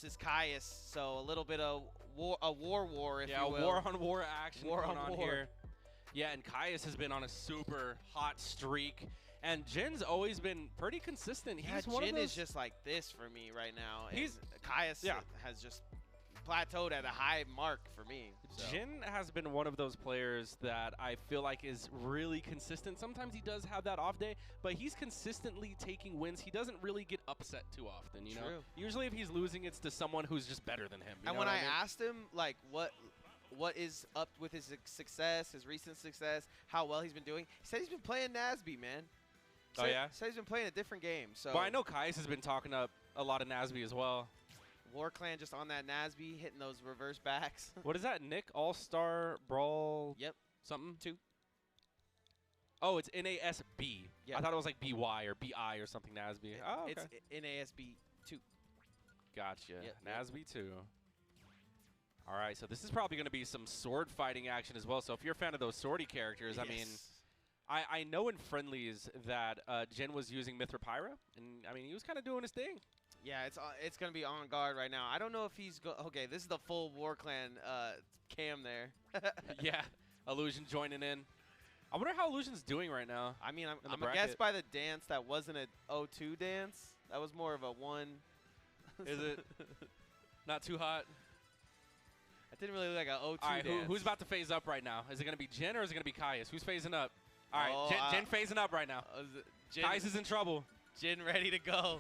versus Caius, so a little bit of war, if you will. Yeah, war-on-war action War going on on war. here. Yeah, and Caius has been on a super hot streak, and Jin's always been pretty consistent. He's one of Jin those, is just like this for me right now. He's- and Caius has just plateaued at a high mark for me. So. Jin has been one of those players that I feel like is really consistent. Sometimes he does have that off day, but he's consistently taking wins. He doesn't really get upset too often, you know? True. Usually if he's losing, it's to someone who's just better than him. And when I asked him, like, what is up with his success, his recent success, how well he's been doing, he said he's been playing Nasby, man. Oh, yeah? Said he's been playing a different game. So. Well, I know Caius has been talking up a lot of Nasby as well. WarClan just on that Nasby, hitting those reverse backs. What is that, Nick? All-Star Brawl? Yep. Something? 2. Oh, it's NASB. Yeah. I thought it was like BY or BI or something Nasby. Oh, okay. It's NASB 2. Gotcha. Yep. Nasby 2. All right, so this is probably going to be some sword fighting action as well. So if you're a fan of those swordy characters, Yes. I mean, I know in friendlies that Jin was using Mithra, and I mean, he was kind of doing his thing. Yeah, it's going to be on guard right now. I don't know if he's okay, this is the full WarClan cam there. Yeah, Illusion joining in. I wonder how Illusion's doing right now. I mean, I'm the going to bracket. guess by the dance that wasn't a 0-2 dance. That was more of a 1. Is it not too hot? It didn't really look like a 0-2 All right, dance. who's about to phase up right now? Is it going to be Jin or is it going to be Caius? Who's phasing up? All right, Oh, Jin phasing up right now. Caius is in trouble. Jin ready to go.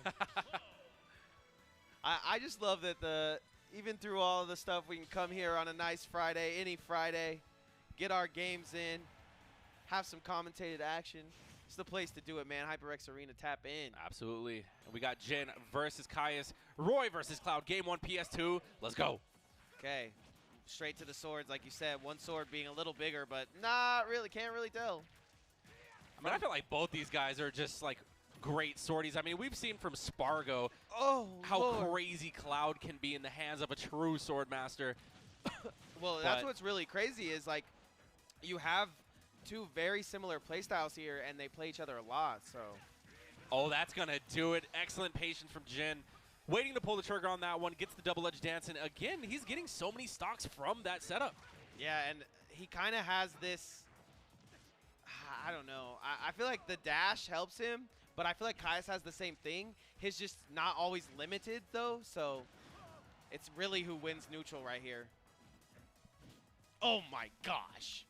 I just love that even through all of the stuff, we can come here on a nice Friday, any Friday, get our games in, have some commentated action. It's the place to do it, man. HyperX Arena, tap in. Absolutely. And we got Jin versus Caius. Roy versus Cloud. Game 1 PS2. Let's go. Okay, straight to the swords, like you said. One sword being a little bigger, but not really, can't really tell. I mean, I feel like both these guys are just like great swordies. I mean, we've seen from Spargo how Lord. crazy Cloud can be in the hands of a true sword master. Well, that's what's really crazy is, like, you have two very similar playstyles here, and they play each other a lot, so. Oh, that's going to do it. Excellent patience from Jin. Waiting to pull the trigger on that one. Gets the double edge dance. And again, he's getting so many stocks from that setup. Yeah, and he kind of has this, I don't know. I feel like the dash helps him, but I feel like Caius has the same thing. His just not always limited, though, so it's really who wins neutral right here. Oh, my gosh.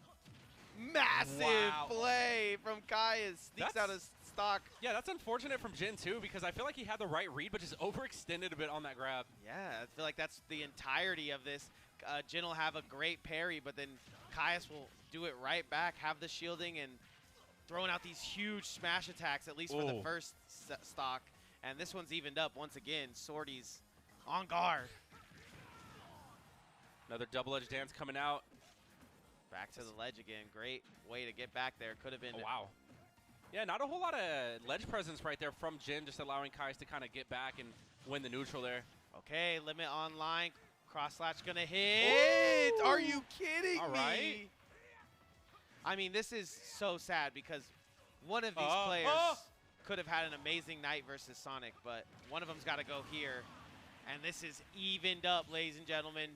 Massive play from Caius. Sneaks out his stock. Yeah, that's unfortunate from Jin, too, because I feel like he had the right read, but just overextended a bit on that grab. Yeah, I feel like that's the entirety of this. Jin will have a great parry, but then Caius will do it right back, have the shielding, and throwing out these huge smash attacks, at least for the first stock. And this one's evened up once again. Swordy's on guard. Another double edge dance coming out. Back to the ledge again. Great way to get back there. Could have been. Oh, wow. Yeah, not a whole lot of ledge presence right there from Jin, just allowing Caius to kind of get back and win the neutral there. Okay, limit online. Cross slash gonna hit. Ooh. Are you kidding All me? right. I mean, this is so sad because one of these players could have had an amazing night versus Sonic, but one of them's got to go here. And this is evened up, ladies and gentlemen.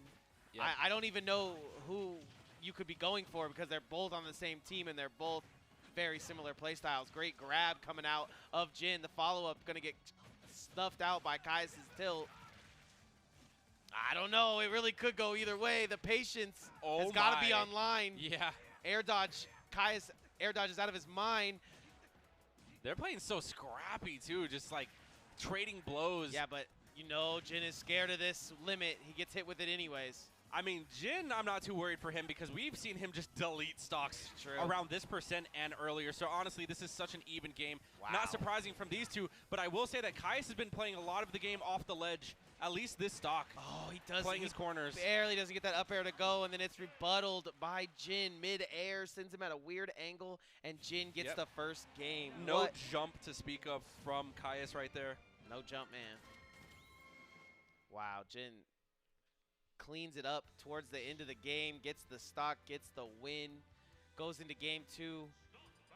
Yep. I don't even know who you could be going for because they're both on the same team and they're both very similar playstyles. Great grab coming out of Jin. The follow-up going to get stuffed out by Caius' tilt. I don't know. It really could go either way. The patience has got to be online. Yeah. Air dodge. Caius air dodges out of his mind. They're playing so scrappy, too, just like trading blows. Yeah, but you know Jin is scared of this limit. He gets hit with it anyways. I mean, Jin, I'm not too worried for him because we've seen him just delete stocks around this percent and earlier. So, honestly, this is such an even game. Wow. Not surprising from these two, but I will say that Caius has been playing a lot of the game off the ledge, at least this stock. Oh, he does. Playing his corners. Barely doesn't get that up air to go, and then it's rebutted by Jin. Mid-air, sends him at a weird angle, and Jin gets the first game. No jump to speak of from Caius right there. No jump, man. Wow, Jin cleans it up towards the end of the game, gets the stock, gets the win, goes into game 2.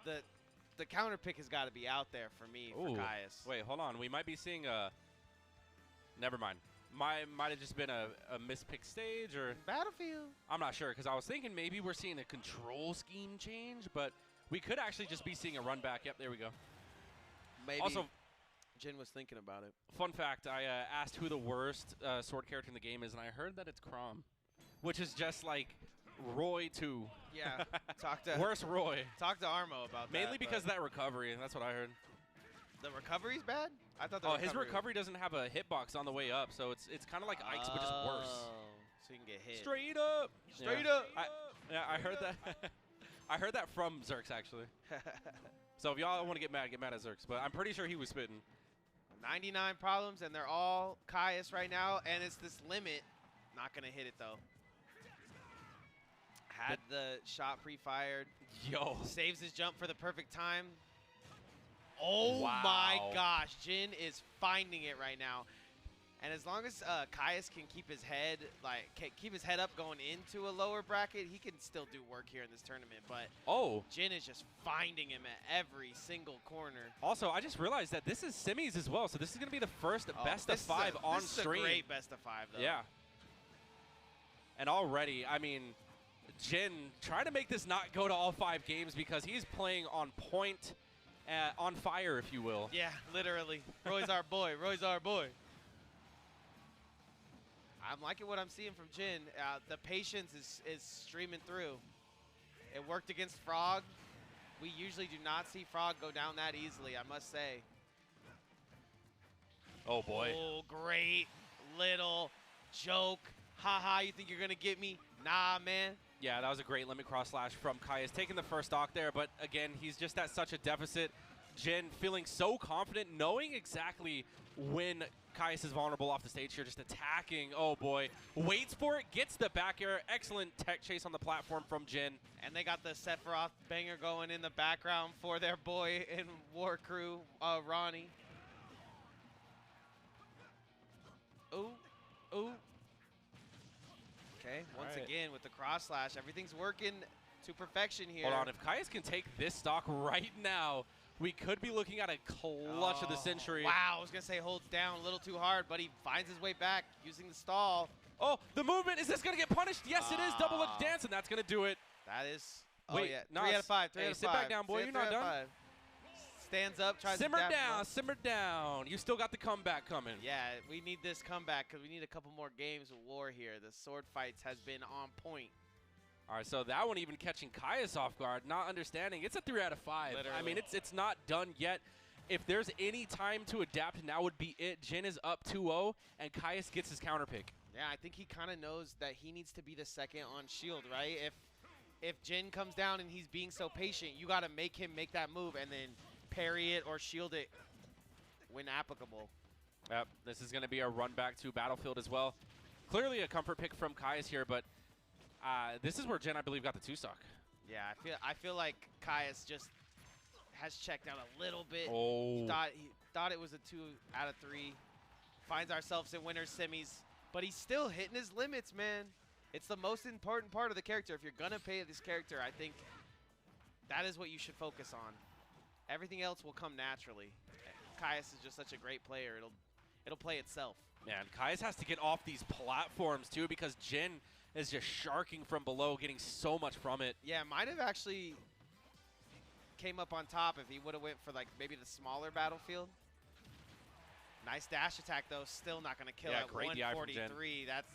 The counter pick has got to be out there for me for Caius. Wait, hold on. We might be seeing a – never mind. Might have just been a mispicked stage, or Battlefield. I'm not sure, because I was thinking maybe we're seeing a control scheme change, but we could actually just be seeing a run back. Yep, there we go. Maybe Also, Jin was thinking about it. fun fact, I asked who the worst sword character in the game is, and I heard that it's Chrom, which is just like Roy 2. Yeah, Worst Roy. Talk to Armo about that. Mainly because of that recovery, that's what I heard. The recovery's bad? I thought the his recovery doesn't have a hitbox on the way up, so it's kind of like Ike's, but just worse. So you can get hit. Straight up. Straight up. I heard that. I heard that from Zerx, actually. So if y'all want to get mad at Zerx. But I'm pretty sure he was spitting. 99 problems, and they're all Caius right now, and it's this limit. Not going to hit it, though. Had the shot pre-fired. Yo. Saves his jump for the perfect time. Oh, wow. my gosh. Jin is finding it right now. And as long as Caius can keep his head up going into a lower bracket, he can still do work here in this tournament. But Jin is just finding him at every single corner. Also, I just realized that this is semis as well, so this is going to be the first best of 5 on stream. This is a great best of 5, though. Yeah. And already, I mean, Jin trying to make this not go to all 5 games because he's playing on point, on fire, if you will. Yeah, literally. Roy's our boy. Roy's our boy. I'm liking what I'm seeing from Jin. The patience is streaming through. It worked against Frog. We usually do not see Frog go down that easily, I must say. Oh, boy. Oh, great little joke. Haha, you think you're going to get me? Nah, man. Yeah, that was a great limit cross slash from Caius. Taking the first stock there, but again, he's just at such a deficit. Jin feeling so confident, knowing exactly when Caius is vulnerable off the stage here, just attacking. Oh, boy. Waits for it, gets the back air. Excellent tech chase on the platform from Jin. And they got the Sephiroth banger going in the background for their boy in War Crew, Ronnie. Ooh, ooh. Okay, once again with the cross slash, everything's working to perfection here. Hold on, if Caius can take this stock right now, we could be looking at a clutch of the century. Wow, I was going to say holds down a little too hard, but he finds his way back using the stall. Oh, the movement, is this going to get punished? Yes, it is. Double edge dance, and that's going to do it. That is. Wait, yeah. 3 out of 5. 3 out of 5. Sit back down, boy. You're not done. Stands up, tries simmer to down, simmer down. You still got the comeback coming. Yeah, we need this comeback because we need a couple more games of war here. The sword fights has been on point. All right, so that one even catching Caius off guard, not understanding. It's a 3 out of 5. Literally. I mean, it's not done yet. If there's any time to adapt, now would be it. Jin is up 2-0, and Caius gets his counter pick. Yeah, I think he kind of knows that he needs to be the second on shield, right? If Jin comes down and he's being so patient, you got to make him make that move and then parry it or shield it when applicable. Yep, this is going to be a run back to Battlefield as well. Clearly a comfort pick from Caius here, but this is where Jin, I believe, got the 2-stock. Yeah, I feel like Caius just has checked out a little bit. Oh. He thought it was a 2 out of 3. Finds ourselves in winners semis, but he's still hitting his limits, man. It's the most important part of the character. If you're going to pay this character, I think that is what you should focus on. Everything else will come naturally. Caius is just such a great player. It'll play itself. Man, Caius has to get off these platforms, too, because Jin is just sharking from below, getting so much from it. Yeah, might have actually came up on top if he would have went for, like, maybe the smaller Battlefield. Nice dash attack, though. Still not going to kill at 143. That's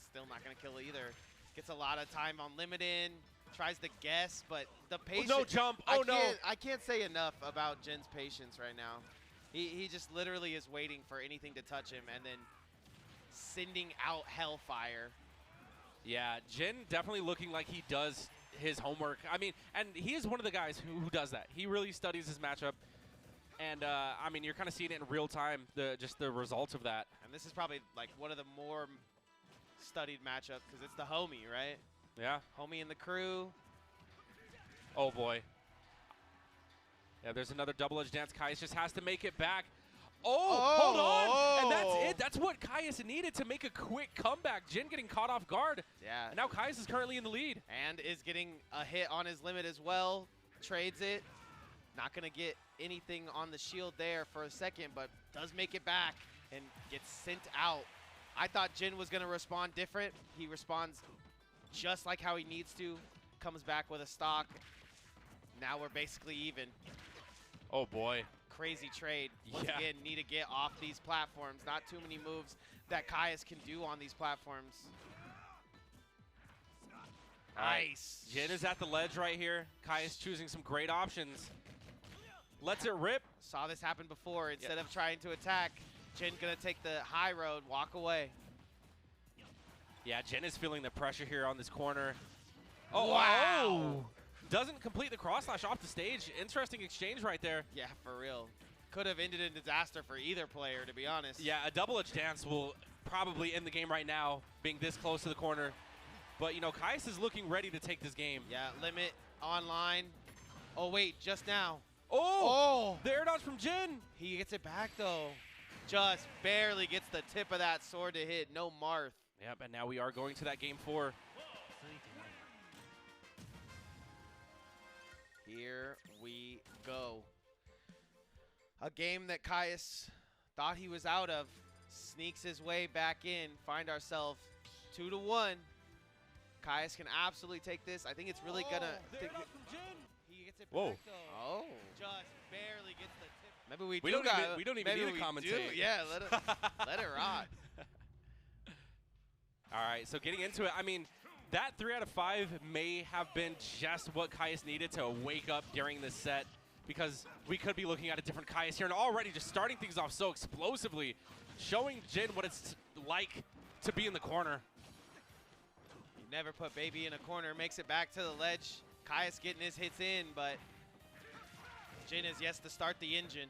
still not going to kill either. Gets a lot of time on limit in. Tries to guess, but the patience. Oh, no jump. Oh, no. I can't say enough about Jin's patience right now. He just literally is waiting for anything to touch him and then sending out hellfire. Yeah, Jin definitely looking like he does his homework. I mean, and he is one of the guys who does that. He really studies his matchup. And, I mean, you're kind of seeing it in real time, just the results of that. And this is probably, like, one of the more studied matchups because it's the homie, right? Yeah. Homie and the crew. Oh, boy. Yeah, there's another double-edged dance. Caius just has to make it back. Oh, hold on. And that's it. That's what Caius needed to make a quick comeback. Jin getting caught off guard. Yeah. And now Caius is currently in the lead. And is getting a hit on his limit as well. Trades it. Not going to get anything on the shield there for a second, but does make it back and gets sent out. I thought Jin was going to respond different. He responds just like how he needs to. Comes back with a stock. Now we're basically even. Oh, boy. Crazy trade. Once again, need to get off these platforms. Not too many moves that Caius can do on these platforms. Nice. Jin is at the ledge right here. Caius choosing some great options. Lets it rip. Saw this happen before. Instead of trying to attack, Jin gonna take the high road, walk away. Yeah, Jin is feeling the pressure here on this corner. Oh, wow. Doesn't complete the cross slash off the stage. Interesting exchange right there. Yeah, for real. Could have ended in disaster for either player, to be honest. Yeah, a double edge dance will probably end the game right now, being this close to the corner. But, you know, Caius is looking ready to take this game. Yeah, limit online. Oh, wait, just now. Oh! The air dodge from Jin. He gets it back, though. Just barely gets the tip of that sword to hit. No Marth. Yep, and now we are going to that game 4. Here we go. A game that Caius thought he was out of. Sneaks his way back in. Find ourselves 2-1. Caius can absolutely take this. I think it's really gonna. He gets it back though. Oh. Just barely gets the tip. Maybe we don't even need to commentate. Yeah, let it rock. All right, so getting into it, I mean, that 3 out of 5 may have been just what Caius needed to wake up during this set, because we could be looking at a different Caius here, and already just starting things off so explosively, showing Jin what it's like to be in the corner. Never put baby in a corner, makes it back to the ledge. Caius getting his hits in, but Jin is yes to start the engine.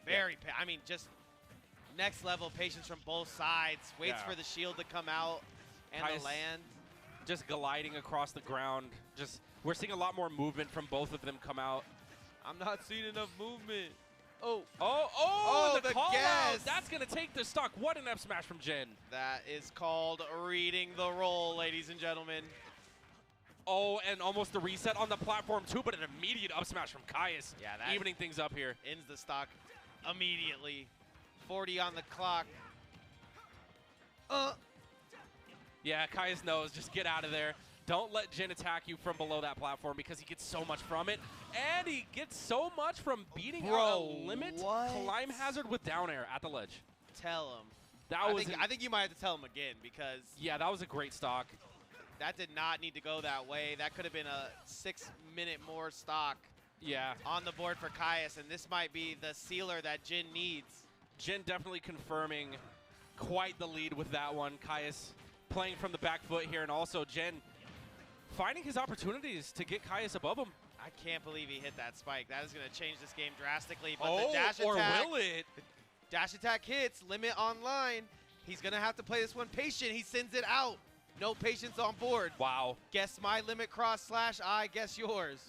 I mean, just next level patience from both sides. Waits for the shield to come out and Caius the land. Just gliding across the ground. We're seeing a lot more movement from both of them come out. I'm not seeing enough movement. The call out. That's going to take the stock. What an F smash from Jin. That is called reading the roll, ladies and gentlemen. Oh, and almost the reset on the platform too, but an immediate up smash from Caius. Yeah, that evening things up here. Ends the stock immediately. 40 on the clock. Yeah, Caius knows. Just get out of there. Don't let Jin attack you from below that platform because he gets so much from it. And he gets so much from beating out a limit climb hazard with down air at the ledge. Tell him. I think you might have to tell him again because... Yeah, that was a great stock. That did not need to go that way. That could have been a 6-minute more stock on the board for Caius. And this might be the sealer that Jin needs. Jin definitely confirming quite the lead with that one. Caius playing from the back foot here, and also Jin finding his opportunities to get Caius above him. I can't believe he hit that spike. That is going to change this game drastically. But the dash attack, or will it? The dash attack hits, limit online. He's going to have to play this one patient. He sends it out. No patience on board. Wow. Guess my limit cross slash, I guess yours.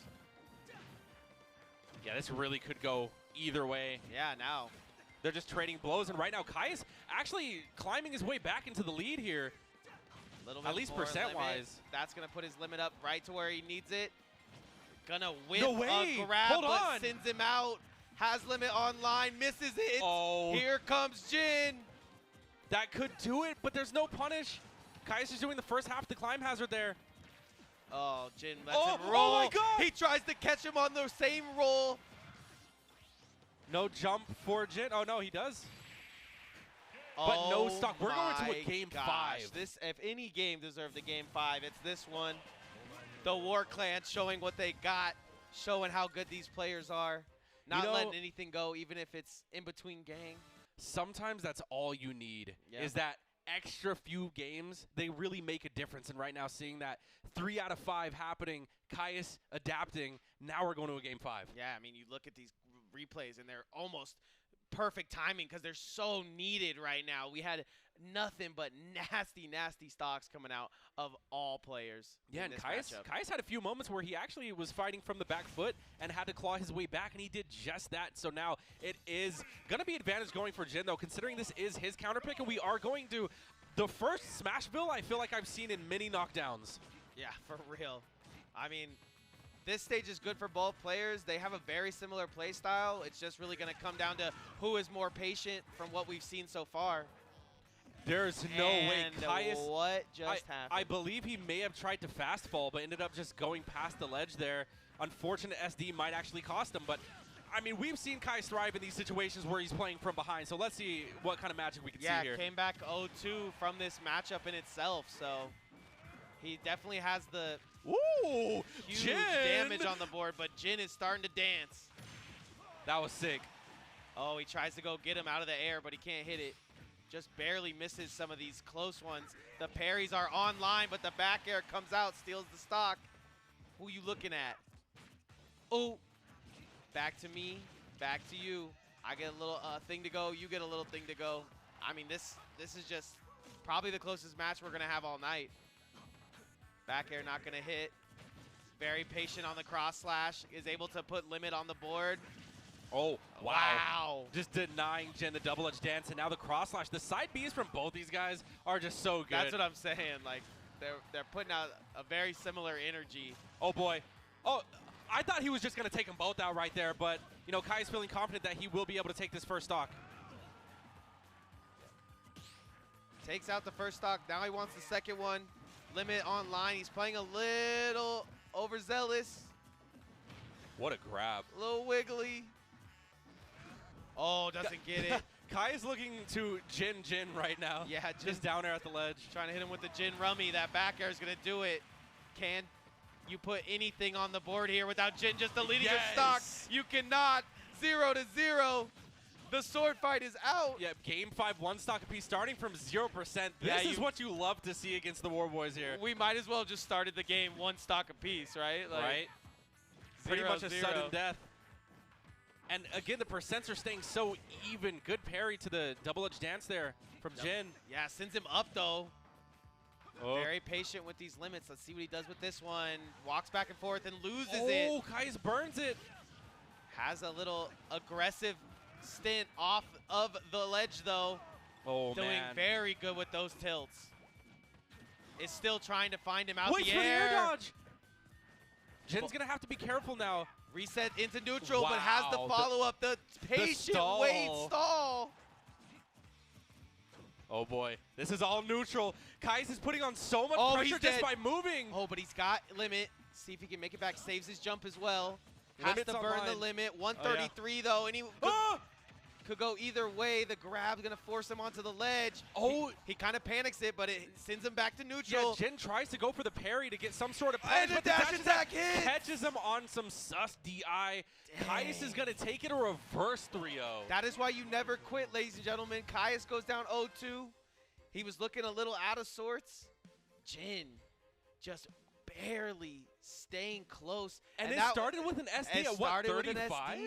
Yeah, this really could go either way. Yeah, now. They're just trading blows, and right now Caius actually climbing his way back into the lead here. At least percent-wise. That's going to put his limit up right to where he needs it. Gonna whip a grab, but sends him out. Has limit online, misses it. Oh. Here comes Jin. That could do it, but there's no punish. Caius is doing the first half of the climb hazard there. Oh, Jin lets him roll. Oh my God. He tries to catch him on the same roll. No jump for Jin. Oh, no, he does. But no stock. We're going to a game 5. This, if any game deserved a game 5, it's this one. The War Clan showing what they got, showing how good these players are. Not letting anything go, even if it's in between gang. Sometimes that's all you need is that extra few games. They really make a difference. And right now, seeing that 3 out of 5 happening, Caius adapting, now we're going to a game 5. Yeah, I mean, you look at these replays, and they're almost perfect timing because they're so needed right now. We had nothing but nasty, nasty stocks coming out of all players. Yeah, and Caius had a few moments where he actually was fighting from the back foot and had to claw his way back, and he did just that. So now it is going to be advantage going for Jin, though, considering this is his counter pick, and we are going to the first Smashville I feel like I've seen in many knockdowns. Yeah, for real. I mean, this stage is good for both players. They have a very similar play style. It's just really going to come down to who is more patient from what we've seen so far. There's no way. Caius, what just happened? I believe he may have tried to fast fall, but ended up just going past the ledge there. Unfortunate SD might actually cost him, but I mean, we've seen Caius thrive in these situations where he's playing from behind, so let's see what kind of magic we can see here. Yeah, came back 0-2 from this matchup in itself, so he definitely has the huge Jin! damage on the board, but Jin is starting to dance. That was sick. Oh, he tries to go get him out of the air, but he can't hit it. Just barely misses some of these close ones. The parries are online, but the back air comes out, steals the stock. Who you looking at? Oh. Back to me, back to you. I get a little thing to go, you get a little thing to go. I mean, this is just probably the closest match we're going to have all night. Back air not going to hit. Very patient on the cross slash, is able to put limit on the board. Oh, wow. Wow. Just denying Jin the double edge dance, and now the cross slash. The side Bs from both these guys are just so good. That's what I'm saying. Like, they're putting out a very similar energy. Oh, boy. Oh, I thought he was just going to take them both out right there, but, you know, Kai's feeling confident that he will be able to take this first stock. Takes out the first stock. Now he wants the second one. Limit online. He's playing a little overzealous. What a grab. A little wiggly. Oh, doesn't get it. Kai is looking to Jin right now. Yeah, just down there at the ledge. Trying to hit him with the Jin rummy. That back air is going to do it. Can you put anything on the board here without Jin just deleting his stock? You cannot. 0-0. The sword fight is out. Yeah, game 5, 1 stock apiece, starting from 0%. This is what you love to see against the War Boys here. We might as well just started the game 1 stock apiece, right? Like, right. Pretty much a sudden death. And again, the percents are staying so even. Good parry to the double edge dance there from Jin. Yeah, sends him up though. Oh. Very patient with these limits. Let's see what he does with this one. Walks back and forth and loses it. Oh, Kais burns it. Has a little aggressive stint off of the ledge though. Oh, Doing man. very good with those tilts. Is still trying to find him out Waits the for air. the air dodge. Jin's going to have to be careful now. Reset into neutral, Wow. but has the follow-up. The patient wait stall. Oh, boy. This is all neutral. Kais is putting on so much pressure just by moving. Oh, but he's got limit. See if he can make it back. Saves his jump as well. Has Limit's to burn online. the limit. 133 though, and he could go either way. The grab's gonna force him onto the ledge. Oh, he kind of panics it, but it sends him back to neutral. Yeah, Jin tries to go for the parry to get some sort of punish, but the dash attack hits. Catches him on some sus DI. Kais is gonna take it a reverse 3-0. That is why you never quit, ladies and gentlemen. Kais goes down 0-2. He was looking a little out of sorts. Jin just barely staying close. And it started with an SD at what, 35?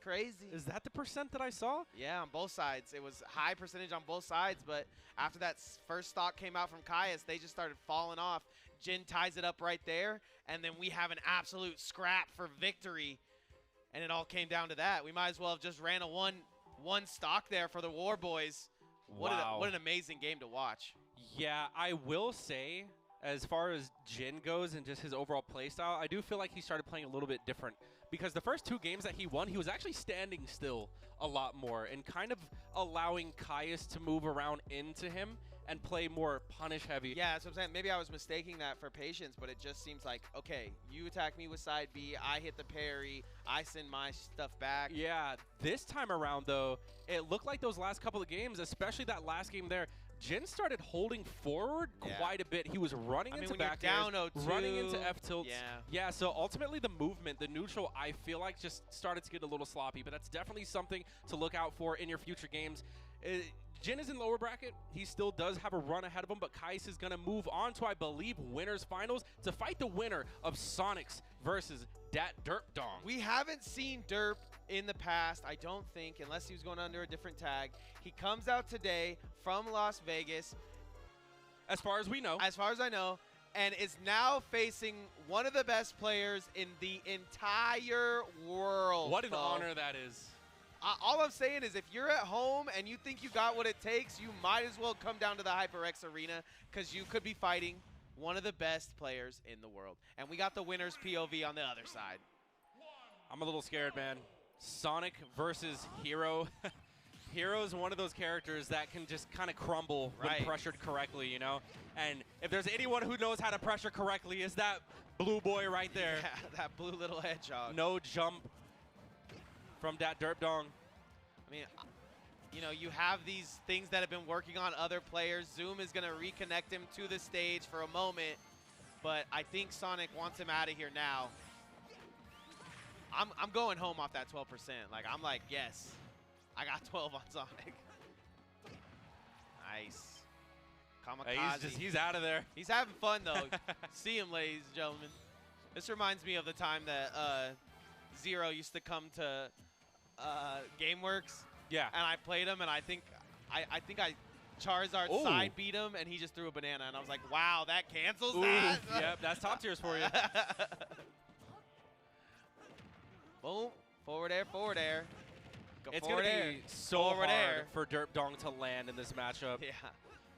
Crazy. Is that the percent that I saw? Yeah, on both sides. It was high percentage on both sides, but after that first stock came out from Caius, they just started falling off. Jin ties it up right there, and then we have an absolute scrap for victory, and it all came down to that. We might as well have just ran a one stock there for the War Boys. What an amazing game to watch. Yeah, I will say, as far as Jin goes and just his overall play style, I do feel like he started playing a little bit different. Because the first 2 games that he won, he was actually standing still a lot more and kind of allowing Caius to move around into him and play more punish heavy. Yeah, that's what I'm saying. Maybe I was mistaking that for patience, but it just seems like, okay, you attack me with side B, I hit the parry, I send my stuff back. Yeah, this time around, though, it looked like those last couple of games, especially that last game there, Jin started holding forward quite a bit. He was running into back down airs, 0-2, running into F tilts. Yeah, so ultimately the movement, the neutral, I feel like just started to get a little sloppy, but that's definitely something to look out for in your future games. Jin is in lower bracket. He still does have a run ahead of him, but Kais is going to move on to, I believe, winners finals to fight the winner of Sonix versus Dat Derp Dong. We haven't seen Derp in the past, I don't think, unless he was going under a different tag. He comes out today from Las Vegas. As far as we know. As far as I know. And is now facing one of the best players in the entire world. What an honor that is. All I'm saying is if you're at home and you think you got what it takes, you might as well come down to the HyperX Arena because you could be fighting one of the best players in the world. And we got the winner's POV on the other side. I'm a little scared, man. Sonic versus Hero. Hero's one of those characters that can just kind of crumble when pressured correctly, you know? And if there's anyone who knows how to pressure correctly, is that blue boy right there. Yeah, that blue little hedgehog. No jump from that Derp Dong. I mean, you know, you have these things that have been working on other players. Zoom is going to reconnect him to the stage for a moment, but I think Sonic wants him out of here now. I'm going home off that 12%. Like, I'm like, yes, I got 12 on Sonic. Nice. Kamikaze. He's out of there. He's having fun, though. See him, ladies and gentlemen. This reminds me of the time that Zero used to come to GameWorks. Yeah. And I played him, and I think I Charizard side beat him, and he just threw a banana. And I was like, wow, that cancels that? Yep, that's top tiers for you. Boom. Forward air, forward air. Go it's going to be so forward hard air for Derp Dong to land in this matchup. Yeah.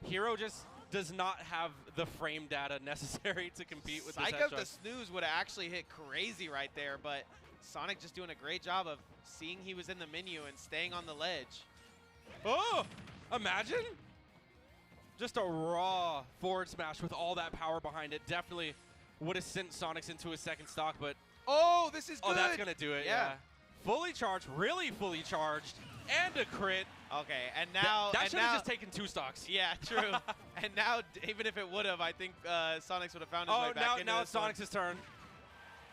Hero just does not have the frame data necessary to compete with this Psych up headshot. the snooze would have actually hit crazy right there, but Sonic just doing a great job of seeing he was in the menu and staying on the ledge. Oh, imagine just a raw forward smash with all that power behind it. Definitely would have sent Sonix into his second stock, but oh, this is good. Oh, that's going to do it, yeah. Fully charged, really fully charged, and a crit. Okay, and now that should have just taken 2 stocks. Yeah, true. And now, even if it would have, I think Sonix would have found his way back into now this it's Sonix's turn.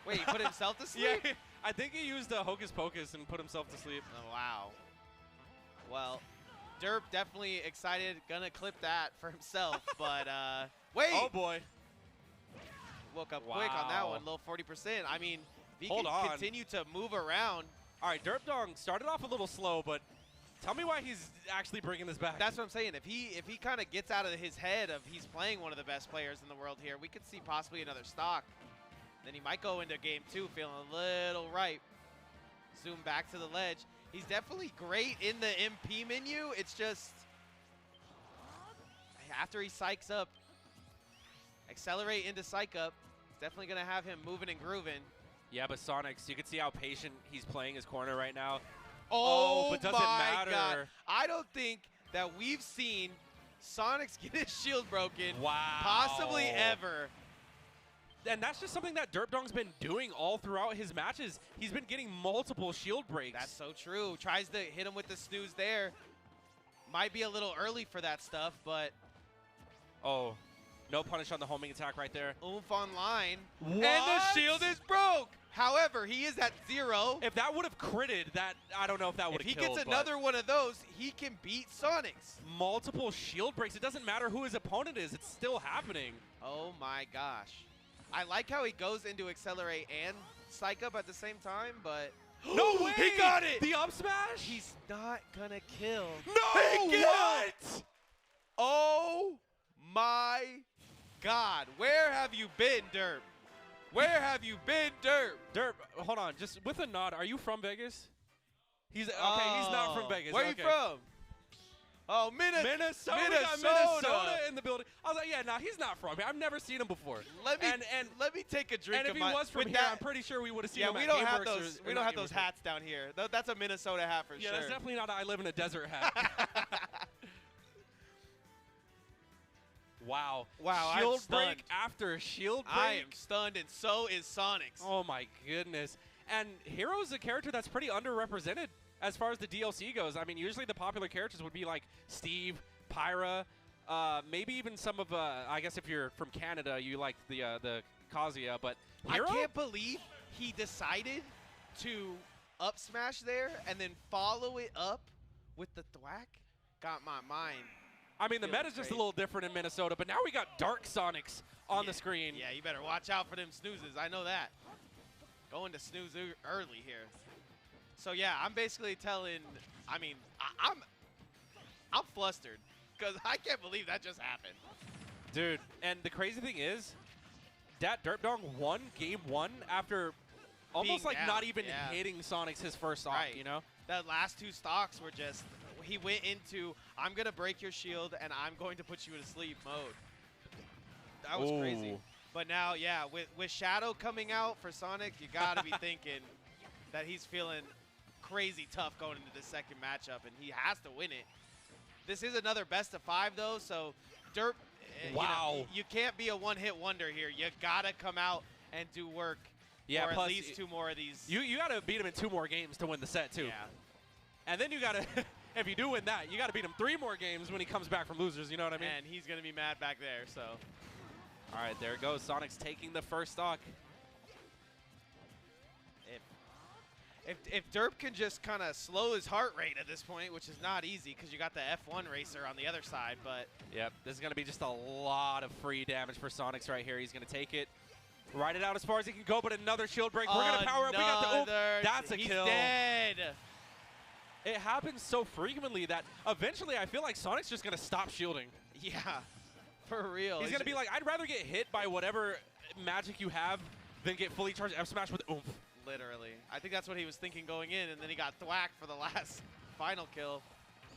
Wait, he put himself to sleep? Yeah, I think he used the Hocus Pocus and put himself to sleep. Oh, wow. Well, Derp definitely excited, gonna clip that for himself, but wait! Oh boy. Woke up quick on that one, low 40%. I mean, if he Hold can on. continue to move around. All right, Derp Dong started off a little slow, but tell me why he's actually bringing this back. That's what I'm saying. If he kind of gets out of his head of he's playing one of the best players in the world here, we could see possibly another stock. Then he might go into game 2 feeling a little ripe. Zoom back to the ledge. He's definitely great in the MP menu. It's just after he psychs up, accelerate into psych up, it's definitely going to have him moving and grooving. Yeah, but Sonix, you can see how patient he's playing his corner right now. Oh, but does it matter? God. I don't think that we've seen Sonix get his shield broken possibly ever. And that's just something that Derp Dong's been doing all throughout his matches. He's been getting multiple shield breaks. That's so true. Tries to hit him with the snooze there. Might be a little early for that stuff, but... Oh, no punish on the homing attack right there. Oomph online. What? And the shield is broke. However, he is at 0. If that would have critted, I don't know if that would have killed. If he gets another one of those, he can beat Sonix. Multiple shield breaks. It doesn't matter who his opponent is. It's still happening. Oh, my gosh. I like how he goes into accelerate and psych up at the same time, but... No way! He got it! The up smash? He's not going to kill. No! What? Oh, my God. Where have you been, Derp? Where have you been, Derp? Derp, hold on. Just with a nod, are you from Vegas? He's okay, he's not from Vegas. Where are you from? Oh, Minnesota. We got Minnesota in the building. I was like, yeah, nah, he's not from here. I've never seen him before. Let me take a drink. And if he was from here, I'm pretty sure we would have seen him. Yeah, we don't have those. We don't have those hats down here. That's a Minnesota hat for sure. Yeah, that's definitely not a I live in a desert hat. Wow. Shield break after shield break. I am stunned, and so is Sonix. Oh my goodness. And Hero's a character that's pretty underrepresented as far as the DLC goes. I mean, usually the popular characters would be like Steve, Pyra, maybe even some of, I guess if you're from Canada, you like the Kazuya, but Hero? I can't believe he decided to up smash there and then follow it up with the thwack. Got my mind. I mean, the meta's just a little different in Minnesota, but now we got Dark Sonix on the screen. Yeah, you better watch out for them snoozes. I know that. Going to snooze early here. So yeah, I'm basically telling. I mean, I'm flustered because I can't believe that just happened, dude. And the crazy thing is, that Derp Dong won game 1 after almost like not even hitting Sonix his first stock. You know, the last 2 stocks were just. He went into I'm gonna break your shield and I'm going to put you to sleep mode. That was crazy. But now, yeah, with Shadow coming out for Sonic, you got to be thinking that he's feeling crazy tough going into the second matchup, and he has to win it. This is another best of 5, though, so Derp, you can't be a one-hit wonder here. You got to come out and do work for at least 2 more of these. You got to beat him in 2 more games to win the set, too. Yeah. And then you got to, if you do win that, you got to beat him 3 more games when he comes back from losers, you know what I mean? And he's going to be mad back there, so. All right, there it goes. Sonic's taking the first stock. If Derp can just kind of slow his heart rate at this point, which is not easy because you got the F1 racer on the other side, but. Yep, this is going to be just a lot of free damage for Sonix right here. He's going to take it, ride it out as far as he can go, but another shield break. We're going to power up. We got the, that's a kill. He's dead. It happens so frequently that eventually I feel like Sonic's just going to stop shielding. Yeah, for real. He's going to be like, I'd rather get hit by whatever magic you have than get fully charged F smash with oomph. Literally. I think that's what he was thinking going in, and then he got thwacked for the last final kill.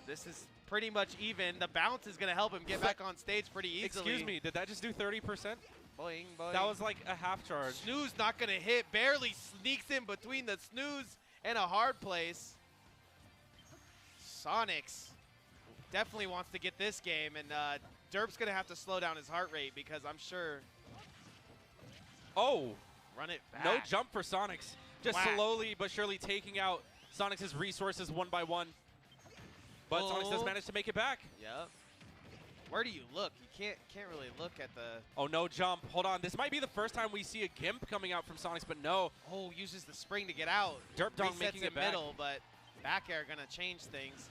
This is pretty much even. The bounce is going to help him get back on stage pretty easily. Excuse me, did that just do 30%? Boing, boing. That was like a half charge. Snooze not going to hit. Barely sneaks in between the snooze and a hard place. Sonix definitely wants to get this game, and Derp's going to have to slow down his heart rate because I'm sure. Oh. Run it back. No jump for Sonix. Just Whack. slowly but surely taking out Sonix's resources one by one. But Sonix does manage to make it back. Yep. Where do you look? You can't really look at the. Oh, no jump. Hold on. This might be the first time we see a gimp coming out from Sonix, but no. Oh, uses the spring to get out. Derp Dong making it back. Middle, but back air gonna change things.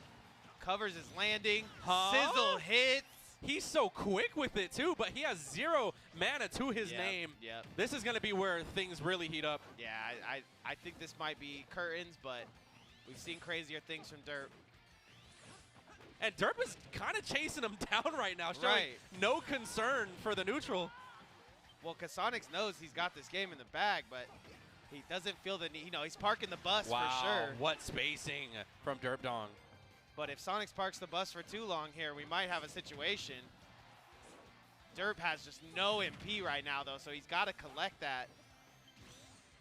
Covers his landing. Huh? Sizzle hits. He's so quick with it, too, but he has 0 mana to his name. Yep. This is going to be where things really heat up. Yeah, I think this might be curtains, but we've seen crazier things from Derp. And Derp is kind of chasing him down right now, showing no concern for the neutral. Well, because Sonix knows he's got this game in the bag, but he doesn't feel the need. You know, he's parking the bus for sure. What spacing from Derp Dong. But if Sonix parks the bus for too long here, we might have a situation. Derp has just no MP right now, though, so he's got to collect that.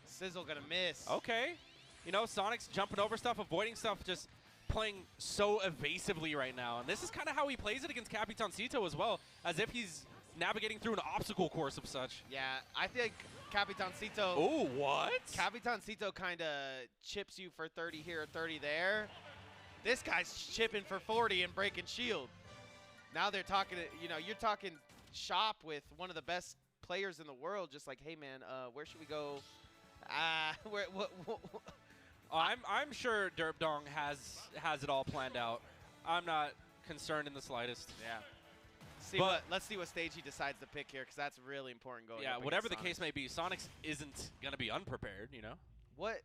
Sizzle going to miss. Okay. You know, Sonic's jumping over stuff, avoiding stuff, just playing so evasively right now. And this is kind of how he plays it against Capitancito as well, as if he's navigating through an obstacle course of such. Yeah, I think Capitancito. Oh, what? Capitancito kind of chips you for 30 here or 30 there. This guy's chipping for 40 and breaking shield. Now they're talking, you know, you're talking shop with one of the best players in the world, just like, hey, man, where should we go? I'm sure Derp Dong has it all planned out. I'm not concerned in the slightest. Yeah. Let's see what stage he decides to pick here, because that's really important going. Yeah, whatever the case may be, Sonix isn't going to be unprepared, you know? What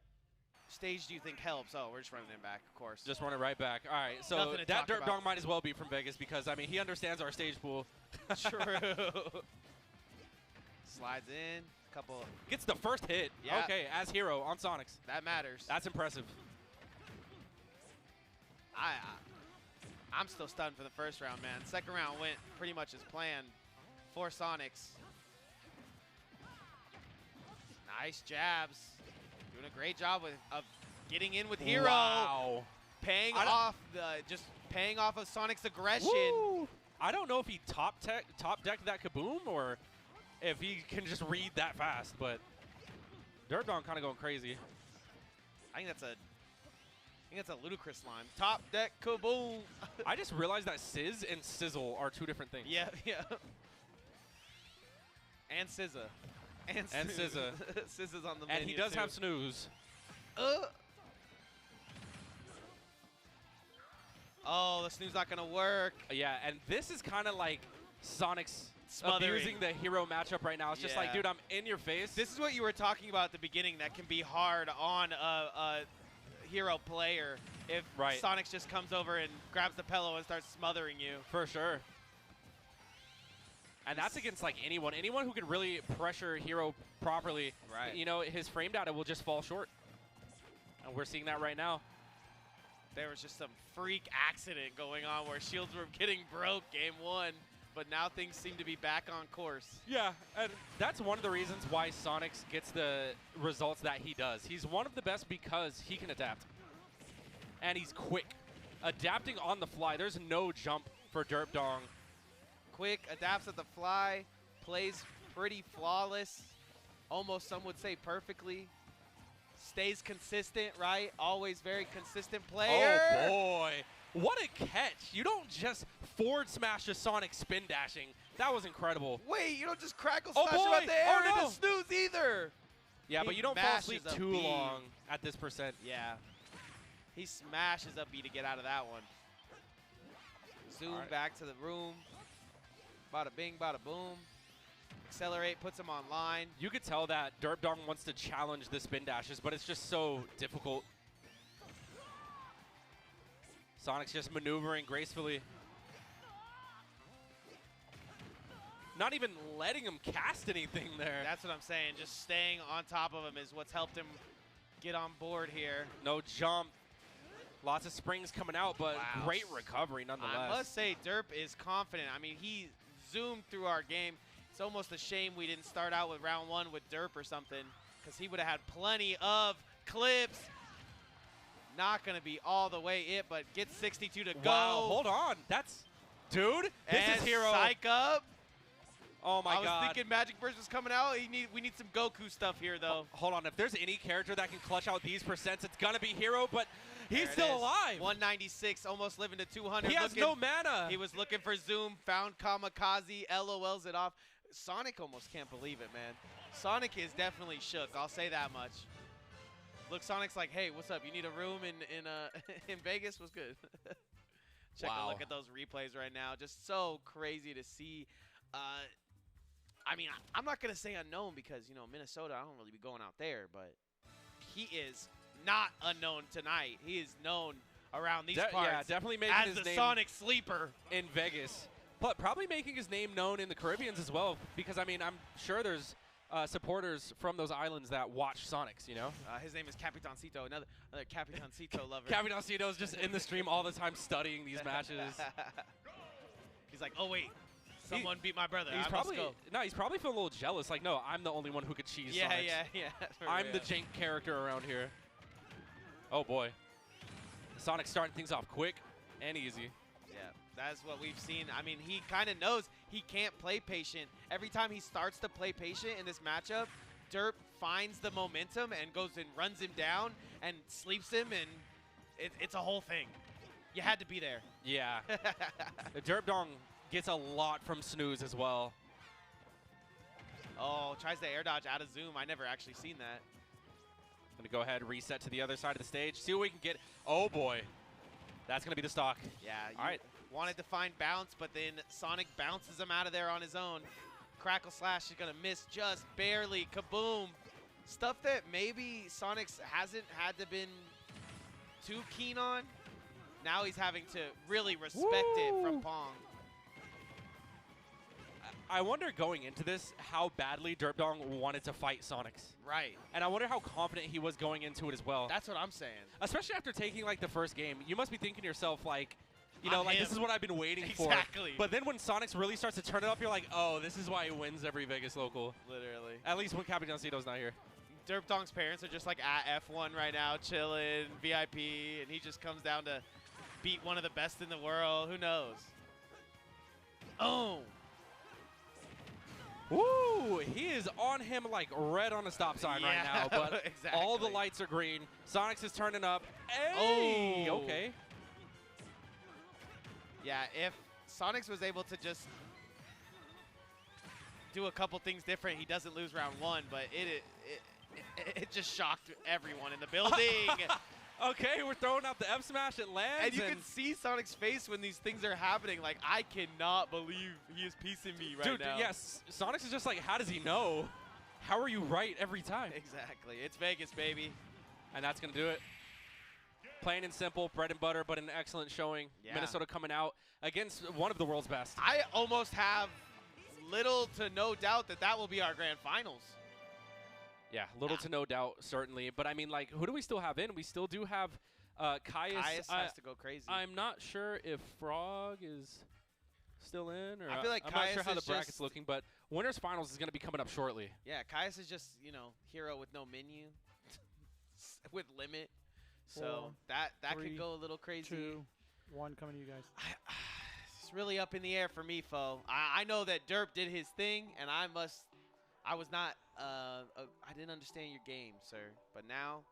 stage do you think helps? Oh, we're just running it back, of course. Just run it right back. All right, so that Derp Dong might as well be from Vegas because, I mean, he understands our stage pool. True. Slides in. Couple. Gets the first hit. Yeah. Okay, as hero on Sonix. That matters. That's impressive. I'm still stunned for the first round, man. Second round went pretty much as planned for Sonix. Nice jabs. Doing a great job of getting in with Hero. Wow. Paying off of Sonic's aggression. Woo. I don't know if he top decked that kaboom or if he can just read that fast, but Derp Dong kind of going crazy. I think that's a ludicrous line. Top deck kaboom. I just realized that Sizz and Sizzle are 2 different things. Yeah. And SZA. And SZA. SZA's on the menu, and he does have snooze. Oh, the snooze not gonna work. Yeah, and this is kind of like Sonic's smothering. Abusing the hero matchup right now. It's just like, dude, I'm in your face. This is what you were talking about at the beginning that can be hard on a hero player if Sonix just comes over and grabs the pillow and starts smothering you. For sure. And that's against like anyone who can really pressure hero properly. Right. You know, his frame data will just fall short. And we're seeing that right now. There was just some freak accident going on where shields were getting broke game 1. but now things seem to be back on course. Yeah, and that's one of the reasons why Sonix gets the results that he does. He's one of the best because he can adapt. And he's quick. Adapting on the fly. There's no jump for Derp Dong. Quick, adapts at the fly, plays pretty flawless. Almost, some would say, perfectly. Stays consistent, right? Always very consistent player. Oh, boy. What a catch. You don't just forward smash a Sonic spin dashing. That was incredible. Wait, you don't just crackle smash him out the air into snooze either. Yeah, but you don't fall asleep too B. long at this percent. Yeah. He smashes up B to get out of that one. Zoom back to the room. Bada bing, bada boom. Accelerate, puts him online. You could tell that Derp Dong wants to challenge the spin dashes, but it's just so difficult. Sonic's just maneuvering gracefully. Not even letting him cast anything there. That's what I'm saying. Just staying on top of him is what's helped him get on board here. No jump. Lots of springs coming out, but wow. Great recovery nonetheless. I must say, Derp is confident. I mean, he zoomed through our game. It's almost a shame we didn't start out with round one with Derp or something, because he would have had plenty of clips. Not going to be all the way it, but gets 62 to go. Wow, hold on. That's, dude, this is hero. Psych up. Oh my God. I was thinking Magic Burst was coming out. We need some Goku stuff here, though. Hold on. If there's any character that can clutch out these percents, it's going to be Hero, but he's still alive. 196, almost living to 200. He has no mana. He was looking for Zoom, found Kamikaze, LOLs it off. Sonic almost can't believe it, man. Sonic is definitely shook. I'll say that much. Look, Sonic's like, hey, what's up? You need a room in Vegas? What's good? Check a look at those replays right now. Just so crazy to see. I mean, I'm not going to say unknown because, you know, Minnesota, I don't really be going out there, but he is not unknown tonight. He is known around these parts. Yeah, definitely making as his the name Sonic sleeper in Vegas. But probably making his name known in the Caribbeans as well, because, I mean, I'm sure there's supporters from those islands that watch Sonics, you know? His name is Capitancito, another Capitancito lover. Capitancito's just in the stream all the time studying these matches. He's like, oh, wait. Someone beat my brother. He's probably feeling a little jealous. Like, no, I'm the only one who could cheese Sonics. Yeah. I'm the jank character around here. Oh, boy. Sonic's starting things off quick and easy. Yeah, that's what we've seen. I mean, he kind of knows he can't play patient. Every time he starts to play patient in this matchup, Derp finds the momentum and goes and runs him down and sleeps him, and it's a whole thing. You had to be there. Yeah. The Derp Dong gets a lot from snooze as well. Oh, tries to air dodge out of zoom. I never actually seen that. Gonna go ahead and reset to the other side of the stage. See what we can get. Oh boy. That's gonna be the stock. Yeah, all right. Wanted to find bounce, but then Sonic bounces him out of there on his own. Crackle Slash is gonna miss just barely. Kaboom. Stuff that maybe Sonic's hasn't had to been too keen on. Now he's having to really respect it from Pong. I wonder going into this how badly Derp Dong wanted to fight Sonix. Right. And I wonder how confident he was going into it as well. That's what I'm saying. Especially after taking like the first game, you must be thinking to yourself like, you know, like this is what I've been waiting for. Exactly. But then when Sonix really starts to turn it up, you're like, oh, this is why he wins every Vegas local. Literally. At least when Capitancito's not here. Derp Dong's parents are just like at F1 right now, chilling, VIP, and he just comes down to beat one of the best in the world. Who knows? Oh. Woo! He is on him like red on a stop sign right now, but exactly. All the lights are green. Sonix is turning up. Hey! Oh. Okay. Yeah, if Sonix was able to just do a couple things different, he doesn't lose round one, but it just shocked everyone in the building. Okay, we're throwing out the F smash, it lands. And you can see Sonic's face when these things are happening. Like, I cannot believe he is piecing me right now. Dude, yes, Sonix is just like, how does he know? How are you right every time? Exactly. It's Vegas, baby. And that's going to do it. Plain and simple, bread and butter, but an excellent showing. Yeah. Minnesota coming out against one of the world's best. I almost have little to no doubt that that will be our grand finals. Yeah, little to no doubt, certainly. But, I mean, like, who do we still have in? We still do have Caius. Caius has to go crazy. I'm not sure if Frog is still in, or I feel like I'm not sure Caius how the is bracket's just- looking, but winners finals is going to be coming up shortly. Yeah, Caius is just, you know, hero with no menu, with limit. So 4, that 3, could go a little crazy. 2, 1 coming to you guys. It's really up in the air for me, Fo. I know that Derp did his thing, and I was not, I didn't understand your game, sir. But now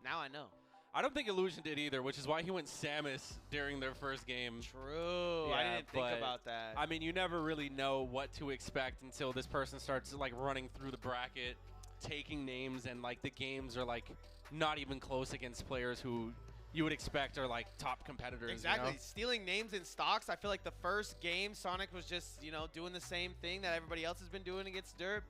I know. I don't think Illusion did either, which is why he went Samus during their first game. True. Yeah, I didn't think but about that. I mean, you never really know what to expect until this person starts like running through the bracket, taking names, and like the games are like not even close against players who you would expect are like top competitors. Exactly. You know? Stealing names in stocks. I feel like the first game, Sonic was just, you know, doing the same thing that everybody else has been doing against Derp.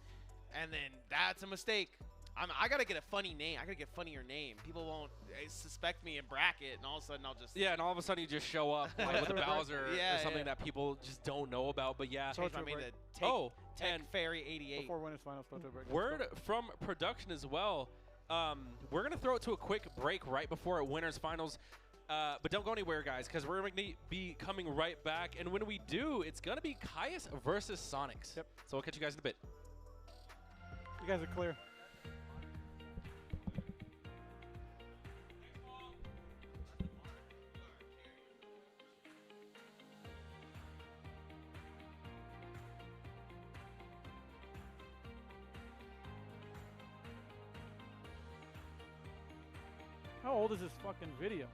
And then that's a mistake. I got to get a funny name. I got to get a funnier name. People won't suspect me in bracket, and all of a sudden I'll just... Yeah, and all of a sudden you just show up like with a Bowser Yeah, or something yeah. that people just don't know about. But yeah. Change my name to Tech and Fairy 88. Before winners finals, go to a break. word from production as well. We're going to throw it to a quick break right before winners finals. But don't go anywhere, guys, because we're going to be coming right back. And when we do, it's going to be Caius versus Sonix. Yep. So we'll catch you guys in a bit. You guys are clear. How old is this fucking video?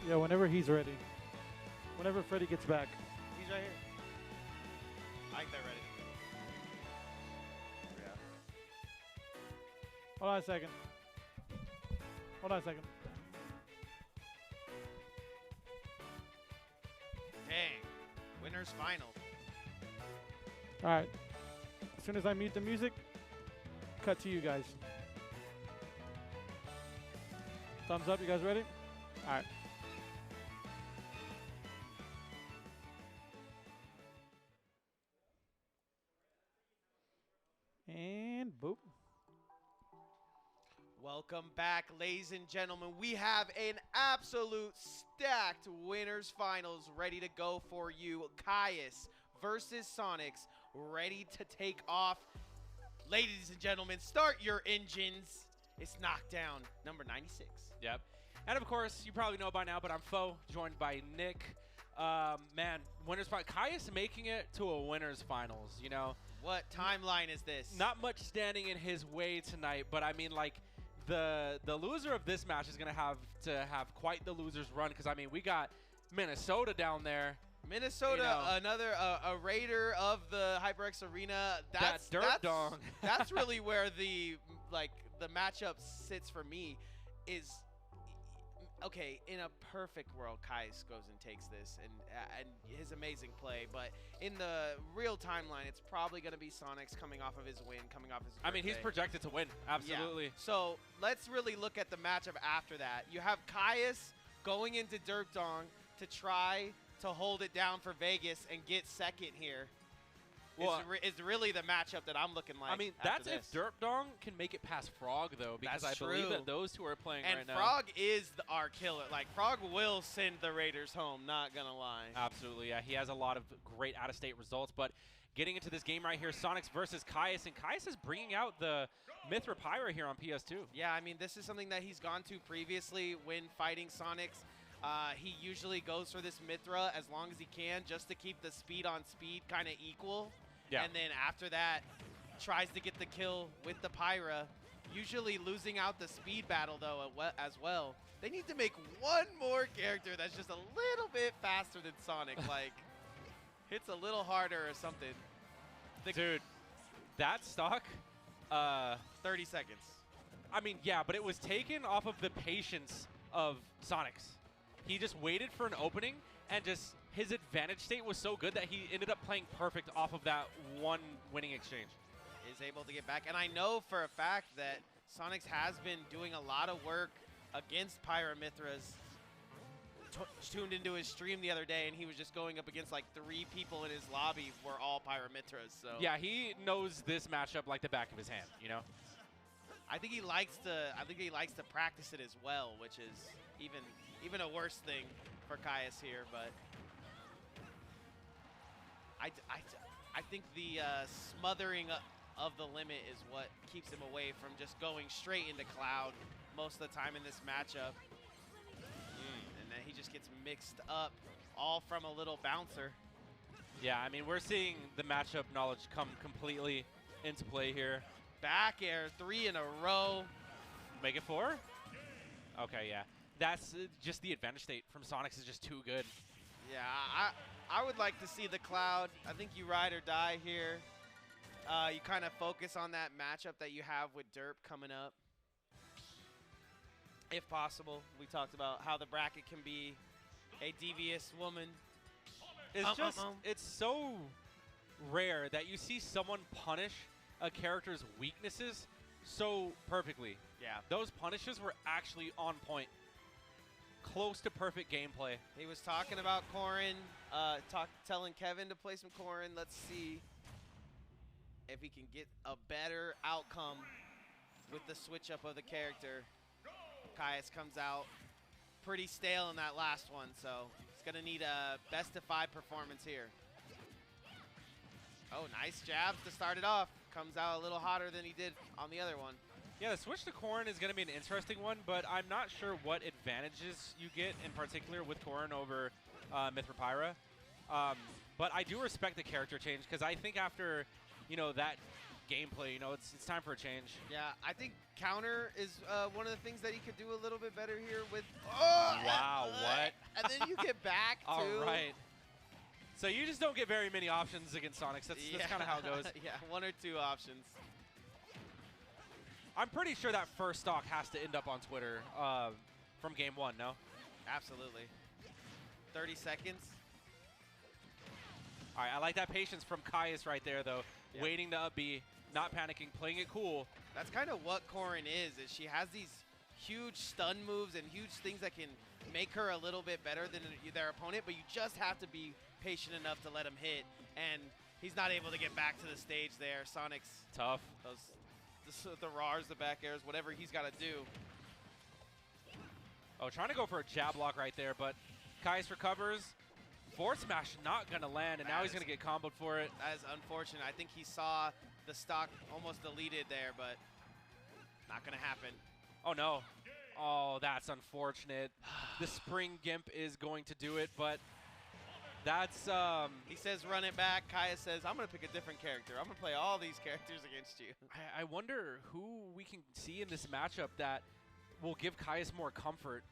Yeah, whenever he's ready. Whenever Freddy gets back. He's right here. I think they're ready. Yeah. Hold on a second. Hold on a second. Dang. Winners final. All right. As soon as I mute the music, cut to you guys. Thumbs up. You guys ready? All right. And boop. Welcome back, ladies and gentlemen. We have an absolute stacked winners finals ready to go for you. Caius versus Sonix, ready to take off. Ladies and gentlemen, start your engines. It's Knockdown number 96. Yep. And of course, you probably know by now, but I'm Foe, joined by Nick. Man, winners final. Caius making it to a winners finals, you know. What timeline is this? Not much standing in his way tonight, but I mean, like, the loser of this match is going to have quite the loser's run, because, I mean, we got Minnesota down there. Minnesota, you know, another a raider of the HyperX Arena. That's dong. That's really where the matchup sits for me. Is okay, in a perfect world, Caius goes and takes this and his amazing play. But in the real timeline, it's probably going to be Sonix coming off of his win, coming off his birthday. I mean, he's projected to win. Absolutely. Yeah. So let's really look at the matchup after that. You have Caius going into Derp Dong to try to hold it down for Vegas and get second here. Well, is really the matchup that I'm looking like. I mean, that's if Derp Dong can make it past Frog, though, because that's I believe that those two are playing and right now. Frog is our killer. Like, Frog will send the Raiders home, not going to lie. Absolutely, yeah. He has a lot of great out-of-state results, but getting into this game right here, Sonix versus Caius, and Caius is bringing out the Mithra Pyra here on PS2. Yeah, I mean, this is something that he's gone to previously when fighting Sonix. He usually goes for this Mithra as long as he can, just to keep the speed on speed kind of equal. Yeah. And then after that, tries to get the kill with the Pyra, usually losing out the speed battle, though, as well. They need to make one more character that's just a little bit faster than Sonic, like hits a little harder or something. Dude, that stock, 30 seconds. I mean, yeah, but it was taken off of the patience of Sonix. He just waited for an opening, and just his advantage state was so good that he ended up playing perfect off of that one winning exchange. Is able to get back. And I know for a fact that Sonix has been doing a lot of work against Pyra Mithras. Tuned into his stream the other day, and he was just going up against like 3 people in his lobby were all Pyra Mithras. So yeah, he knows this matchup like the back of his hand, you know? I think he likes to practice it as well, which is even a worse thing for Caius here, but I think the smothering of the limit is what keeps him away from just going straight into Cloud most of the time in this matchup. And then he just gets mixed up all from a little bouncer. Yeah, I mean, we're seeing the matchup knowledge come completely into play here. Back air, 3 in a row. Make it 4? Okay, yeah. That's just the advantage state from Sonix is just too good. Yeah, I would like to see the Cloud. I think you ride or die here. You kind of focus on that matchup that you have with Derp coming up. If possible. We talked about how the bracket can be a devious woman. It's it's so rare that you see someone punish a character's weaknesses so perfectly. Yeah. Those punishes were actually on point. Close to perfect gameplay. He was talking about Corrin, telling Kevin to play some Corrin. Let's see if he can get a better outcome with the switch up of the character. Caius comes out pretty stale in that last one, so he's going to need a best-of-5 performance here. Oh, nice jabs to start it off. Comes out a little hotter than he did on the other one. Yeah, the switch to Corrin is going to be an interesting one, but I'm not sure what advantages you get in particular with Corrin over Mithra Pyra. But I do respect the character change, because I think after, you know, that gameplay. You know, it's time for a change. Yeah, I think counter is one of the things that he could do a little bit better here with. Wow, what? And then you get back to. All right. So you just don't get very many options against Sonix. That's kind of how it goes. Yeah, 1 or 2 options. I'm pretty sure that first stock has to end up on Twitter from game 1, no? Absolutely. 30 seconds. All right, I like that patience from Caius right there, though. Yep. Waiting to up B, not panicking, playing it cool. That's kind of what Corrin is she has these huge stun moves and huge things that can make her a little bit better than their opponent, but you just have to be patient enough to let him hit, and he's not able to get back to the stage there. Sonix. Tough. The RARs, the back airs, whatever he's got to do. Oh, trying to go for a jab block right there, but Caius recovers. Forward smash not going to land, and now he's going to get comboed for it. That is unfortunate. I think he saw the stock almost deleted there, but not going to happen. Oh, no. Oh, that's unfortunate. The Spring Gimp is going to do it, but that's... He says run it back. Kaya says, I'm going to pick a different character. I'm going to play all these characters against you. I wonder who we can see in this matchup that will give Caius more comfort.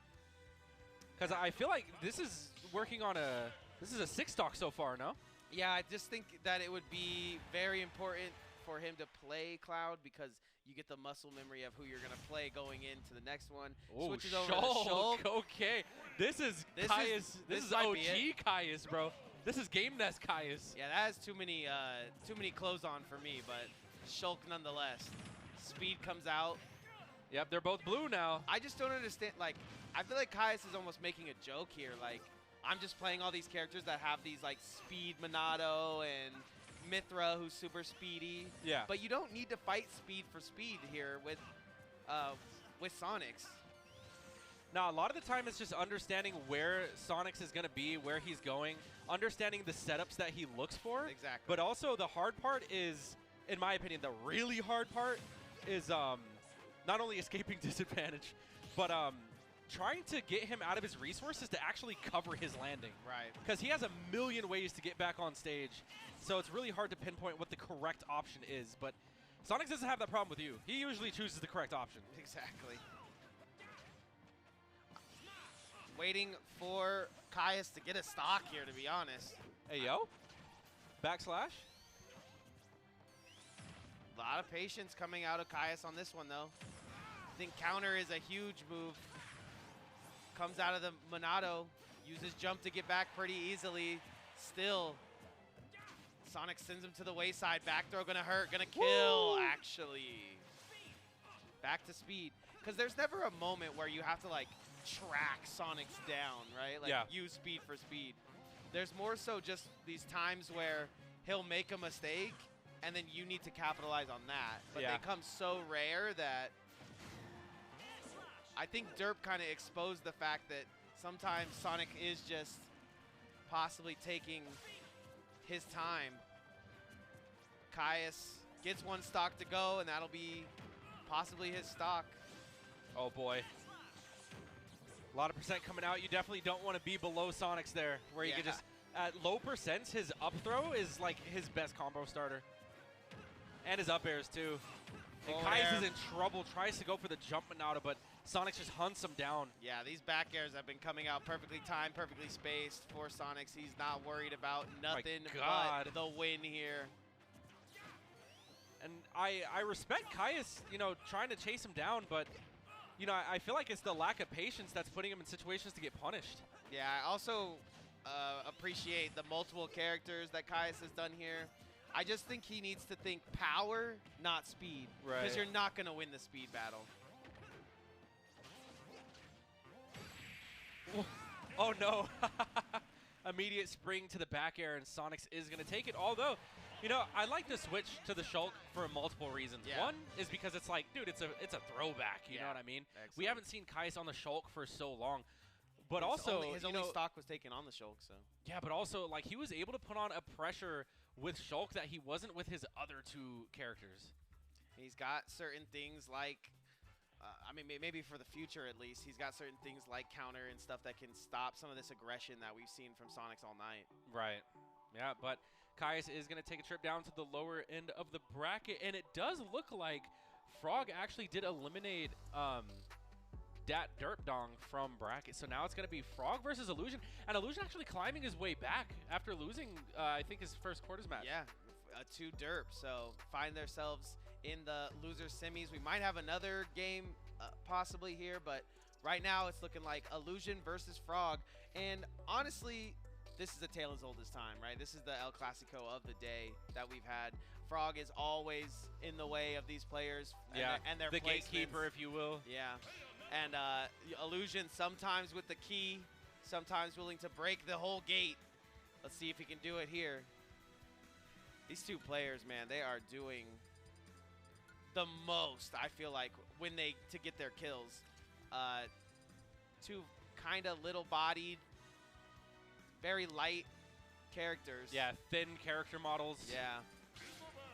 Because I feel like this is working on a... This is a 6-stock so far, no? Yeah, I just think that it would be very important for him to play Cloud because you get the muscle memory of who you're going to play going into the next one. Oh, switches over to Shulk. Okay. This is Caius. This is OG Caius, bro. This is Game Nest Caius. Yeah, that has too many clothes on for me, but Shulk nonetheless. Speed comes out. Yep, they're both blue now. I just don't understand. Like, I feel like Caius is almost making a joke here. Like, I'm just playing all these characters that have these, like, speed Monado and Mithra, who's super speedy. Yeah. But you don't need to fight speed for speed here with Sonix. Now, a lot of the time it's just understanding where Sonix is going to be, where he's going, understanding the setups that he looks for. Exactly. But also the hard part is, in my opinion, the really hard part is not only escaping disadvantage, but trying to get him out of his resources to actually cover his landing. Right. Because he has a million ways to get back on stage, so it's really hard to pinpoint what the correct option is. But Sonix doesn't have that problem with you. He usually chooses the correct option. Exactly. Waiting for Caius to get a stock here, to be honest. Hey, yo. Backslash. A lot of patience coming out of Caius on this one, though. I think counter is a huge move. Comes out of the Monado, uses jump to get back pretty easily. Still, Sonix sends him to the wayside. Back throw gonna hurt, gonna kill, actually. Back to speed. Because there's never a moment where you have to, like, track Sonix down, right? Like, yeah. Use speed for speed. There's more so just these times where he'll make a mistake, and then you need to capitalize on that. But yeah. they come so rare that I think Derp kind of exposed the fact that sometimes Sonic is just possibly taking his time. Caius gets one stock to go, and that'll be possibly his stock. Oh, boy. A lot of percent coming out. You definitely don't want to be below Sonix there, where you could just, at low percents, his up throw is like his best combo starter. And his up airs, too. And Caius is in trouble, tries to go for the jump Monado, but Sonix just hunts him down. Yeah, these back airs have been coming out perfectly timed, perfectly spaced for Sonix. He's not worried about nothing but the win here. And I respect Caius, you know, trying to chase him down, but, you know, I feel like it's the lack of patience that's putting him in situations to get punished. Yeah, I also appreciate the multiple characters that Caius has done here. I just think he needs to think power, not speed. Right. Because you're not going to win the speed battle. Oh, no. Immediate spring to the back air, and Sonix is going to take it. Although, you know, I like the switch to the Shulk for multiple reasons. Yeah. One is because it's like, dude, it's a throwback. You know what I mean? Excellent. We haven't seen Caius on the Shulk for so long. But also, his only stock was taken on the Shulk, so. Yeah, but also, like, he was able to put on a pressure with Shulk that he wasn't with his other two characters. He's got certain things like, I mean, maybe for the future at least, he's got certain things like counter and stuff that can stop some of this aggression that we've seen from Sonix all night. Right. Yeah, but Caius is going to take a trip down to the lower end of the bracket, and it does look like Frog actually did eliminate Dat Derp Dong from bracket. So now it's going to be Frog versus Illusion, and Illusion actually climbing his way back after losing, I think, his first quarters match. Yeah, 2 derp, so find themselves in the loser semis. We might have another game possibly here, but right now it's looking like Illusion versus Frog. And honestly, this is a tale as old as time, right? This is the El Clasico of the day that we've had. Frog is always in the way of these players and their the placements. gatekeeper, if you will. Yeah, and Illusion sometimes with the key, sometimes willing to break the whole gate. Let's see if he can do it here. These 2 players, man, they are doing the most, I feel like, when to get their kills. 2 kind of little-bodied, very light characters. Yeah, thin character models. Yeah.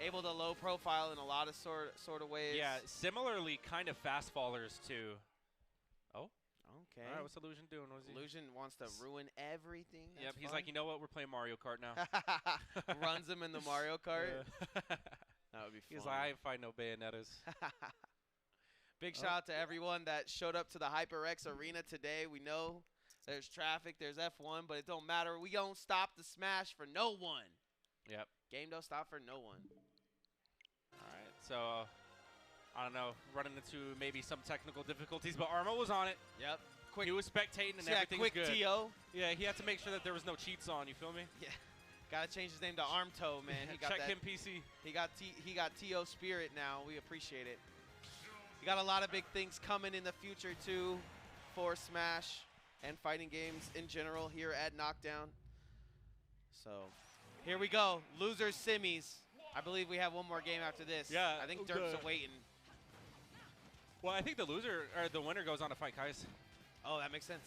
Able to low profile in a lot of sort of ways. Yeah, similarly kind of fast fallers too. Oh. Okay. All right, what's Illusion doing? What's he? Illusion wants to ruin everything. That's Yep, he's fun. like, you know what? We're playing Mario Kart now. Runs him in the Mario Kart. Yeah. That would be fun. He's like, I ain't fighting no Bayonettas. Big shout out to everyone that showed up to the HyperX Arena today. We know there's traffic, there's F1, but it don't matter. We don't stop the smash for no one. Yep. Game don't stop for no one. All right, so I don't know, running into maybe some technical difficulties, but Armo was on it. Yep. Quick. He was spectating and Yeah, everything was quick good. TO. Yeah, he had to make sure that there was no cheats on. You feel me? Yeah. Gotta change his name to Armtoe, man. He got Check that. him, PC. He got TO spirit now. We appreciate it. We got a lot of big things coming in the future too, for Smash and fighting games in general here at Knockdown. So here we go, losers semis. I believe we have one more game after this. Yeah, I think Derp's waiting. Well, I think the winner goes on to fight Kais. Oh, that makes sense.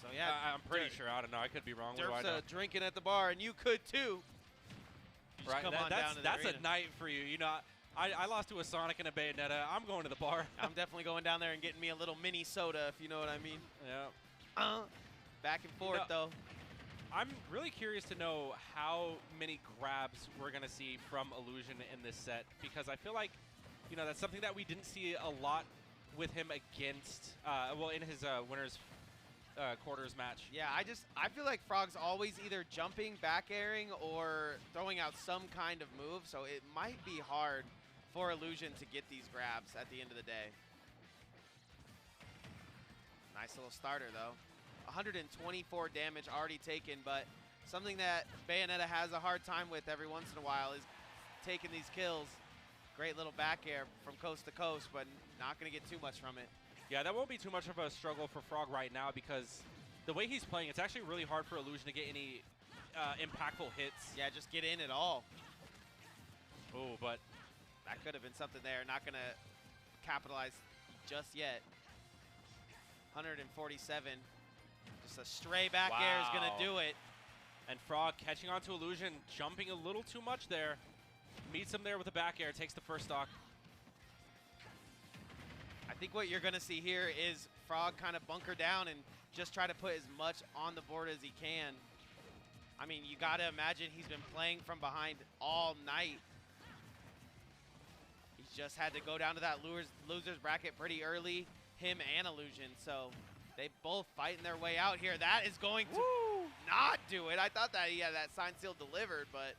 So yeah, I'm pretty sure. I don't know. I could be wrong. Derp's drinking at the bar, and you could too. You right, come on down to the that's arena. a night for you. You know, I lost to a Sonic and a Bayonetta. I'm going to the bar. I'm definitely going down there and getting me a little mini soda, if you know what I mean. Yeah. Back and forth though. I'm really curious to know how many grabs we're going to see from Illusion in this set, because I feel like, you know, that's something that we didn't see a lot with him against, well, in his winner's quarters match. Yeah, I feel like Frog's always either jumping, back airing, or throwing out some kind of move, so it might be hard for Illusion to get these grabs at the end of the day. Nice little starter, though. 124 damage already taken, but something that Bayonetta has a hard time with every once in a while is taking these kills. Great little back air from coast to coast, but not going to get too much from it. Yeah, that won't be too much of a struggle for Frog right now, because the way he's playing, it's actually really hard for Illusion to get any impactful hits. Yeah, just get in at all. Oh, but that could have been something there. Not going to capitalize just yet. 147. Just a stray back air is going to do it. And Frog catching onto Illusion, jumping a little too much there. Meets him there with a back air, takes the first stock. I think what you're going to see here is Frog kind of bunker down and just try to put as much on the board as he can. I mean, you got to imagine he's been playing from behind all night. He's just had to go down to that loser's bracket pretty early, him and Illusion. So they both fighting their way out here. That is going to not do it. I thought that he had that sign seal delivered, but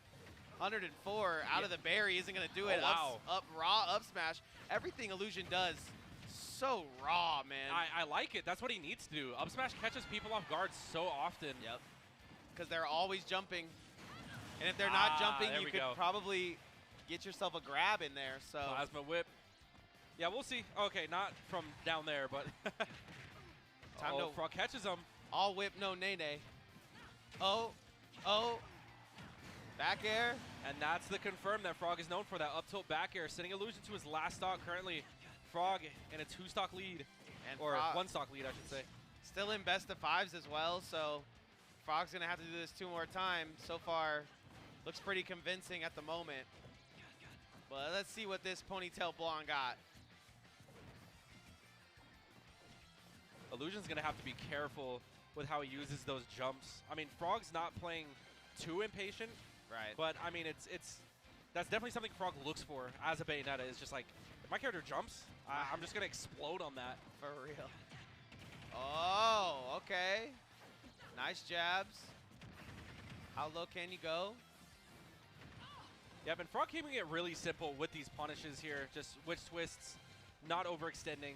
104 out of the berry isn't going to do it. Wow. Up raw, up smash. Everything Illusion does, so raw, man. I like it. That's what he needs to do. Up smash catches people off guard so often. Yep. Because they're always jumping. And if they're not jumping, you could probably get yourself a grab in there. So Plasma whip. Yeah, we'll see. Okay, not from down there, but time to Frog catches him. All whip, no nay-nay. Oh. Back air. And that's the confirm that Frog is known for, that up tilt back air, sending Illusion to his last stock currently. Frog in a 2-stock lead, and or 1-stock lead, I should say. Still in best of 5s as well, so Frog's going to have to do this 2 more times. So far, looks pretty convincing at the moment. But let's see what this Ponytail Blonde got. Illusion's going to have to be careful with how he uses those jumps. I mean, Frog's not playing too impatient, Right. But I mean, that's definitely something Frog looks for as a Bayonetta. Is just like, if my character jumps, I'm just gonna explode on that. For real. Oh, okay. Nice jabs. How low can you go? Yep, and Frog keeping it really simple with these punishes here. Just witch twists, not overextending.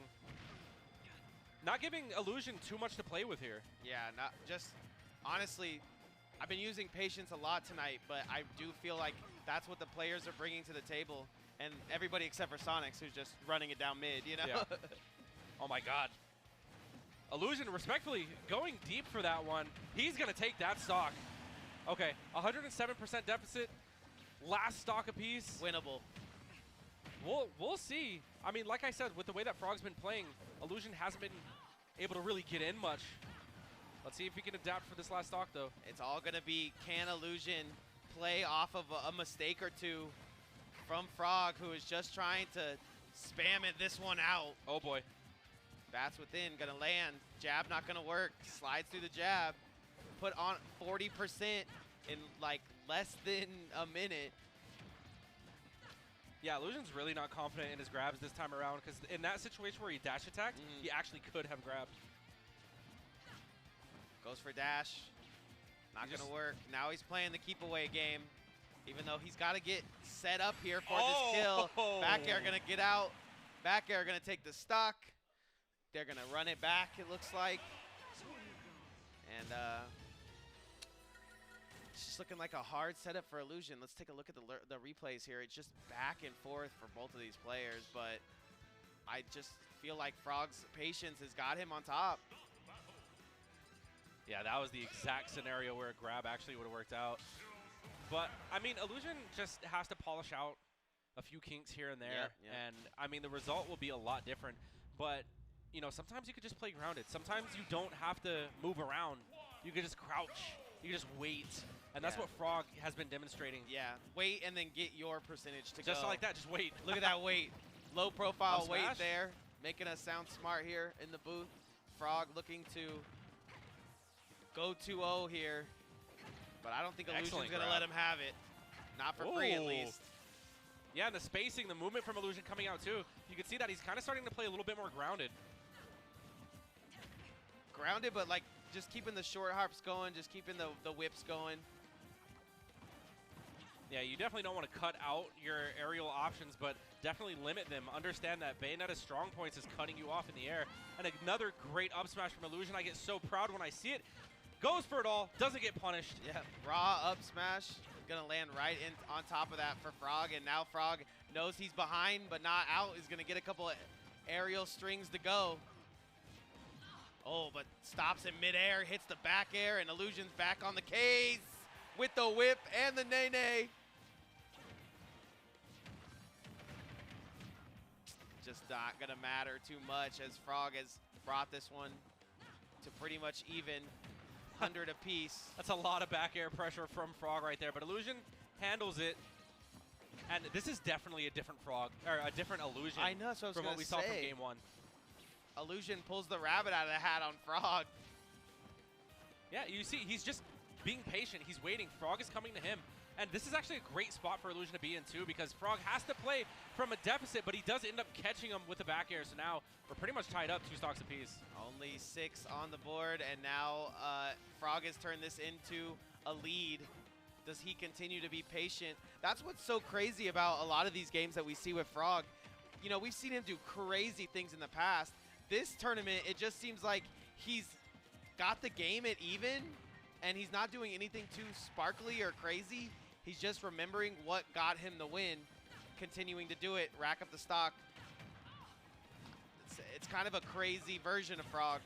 Not giving Illusion too much to play with here. Yeah, not just honestly, I've been using patience a lot tonight, but I do feel like that's what the players are bringing to the table, and everybody except for Sonix, who's just running it down mid, you know? Yeah. Oh my God. Illusion, respectfully, going deep for that one. He's gonna take that stock. Okay, 107% deficit. Last stock apiece. Winnable. We'll see. I mean, like I said, with the way that Frog's been playing, Illusion hasn't been able to really get in much. Let's see if he can adapt for this last stock, though. It's all going to be, can Illusion play off of a mistake or two from Frog, who is just trying to spam it this one out. Oh, boy. Bats within, going to land. Jab not going to work. Slides through the jab. Put on 40% in, like, less than a minute. Yeah, Illusion's really not confident in his grabs this time around, because in that situation where he dash attacked, he actually could have grabbed. Goes for dash. Not going to work. Now he's playing the keep away game, even though he's got to get set up here for this kill. Back air going to get out. Back air going to take the stock. They're going to run it back, it looks like. And it's just looking like a hard setup for Illusion. Let's take a look at the replays here. It's just back and forth for both of these players, but I just feel like Frog's patience has got him on top. Yeah, that was the exact scenario where a grab actually would have worked out. But, I mean, Illusion just has to polish out a few kinks here and there. Yep. And, I mean, the result will be a lot different. But, you know, sometimes you could just play grounded. Sometimes you don't have to move around. You could just crouch. You can just wait. And that's what Frog has been demonstrating. Yeah, wait and then get your percentage to go. Just like that, just wait. Look at that wait. Low profile Up wait smash. there. Making us sound smart here in the booth. Frog looking to go 2-0 here. But I don't think Illusion's going to let him have it. Not for free, at least. Yeah, and the spacing, the movement from Illusion coming out, too. You can see that he's kind of starting to play a little bit more grounded. Grounded, but, like, just keeping the short harps going, just keeping the whips going. Yeah, you definitely don't want to cut out your aerial options, but definitely limit them. Understand that Bayonetta's strong points is cutting you off in the air. And another great up smash from Illusion. I get so proud when I see it. Goes for it all, doesn't get punished. Yeah, raw up smash. Gonna land right in on top of that for Frog, and now Frog knows he's behind but not out. He's gonna get a couple of aerial strings to go. Oh, but stops in midair, hits the back air, and Illusion's back on the case with the whip and the nay-nay. Just not gonna matter too much as Frog has brought this one to pretty much even. 100 apiece. That's a lot of back air pressure from Frog right there, but Illusion handles it. And this is definitely a different Frog, or a different Illusion. I know, that's what I was from what we saw from game one. Illusion pulls the rabbit out of the hat on Frog. Yeah, you see, he's just being patient. He's waiting. Frog is coming to him. And this is actually a great spot for Illusion to be in, too, because Frog has to play from a deficit, but he does end up catching him with the back air. So now we're pretty much tied up 2 stocks apiece. Only 6 on the board, and now Frog has turned this into a lead. Does he continue to be patient? That's what's so crazy about a lot of these games that we see with Frog. You know, we've seen him do crazy things in the past. This tournament, it just seems like he's got the game at even, and he's not doing anything too sparkly or crazy. He's just remembering what got him the win, continuing to do it, rack up the stock. It's kind of a crazy version of Frog.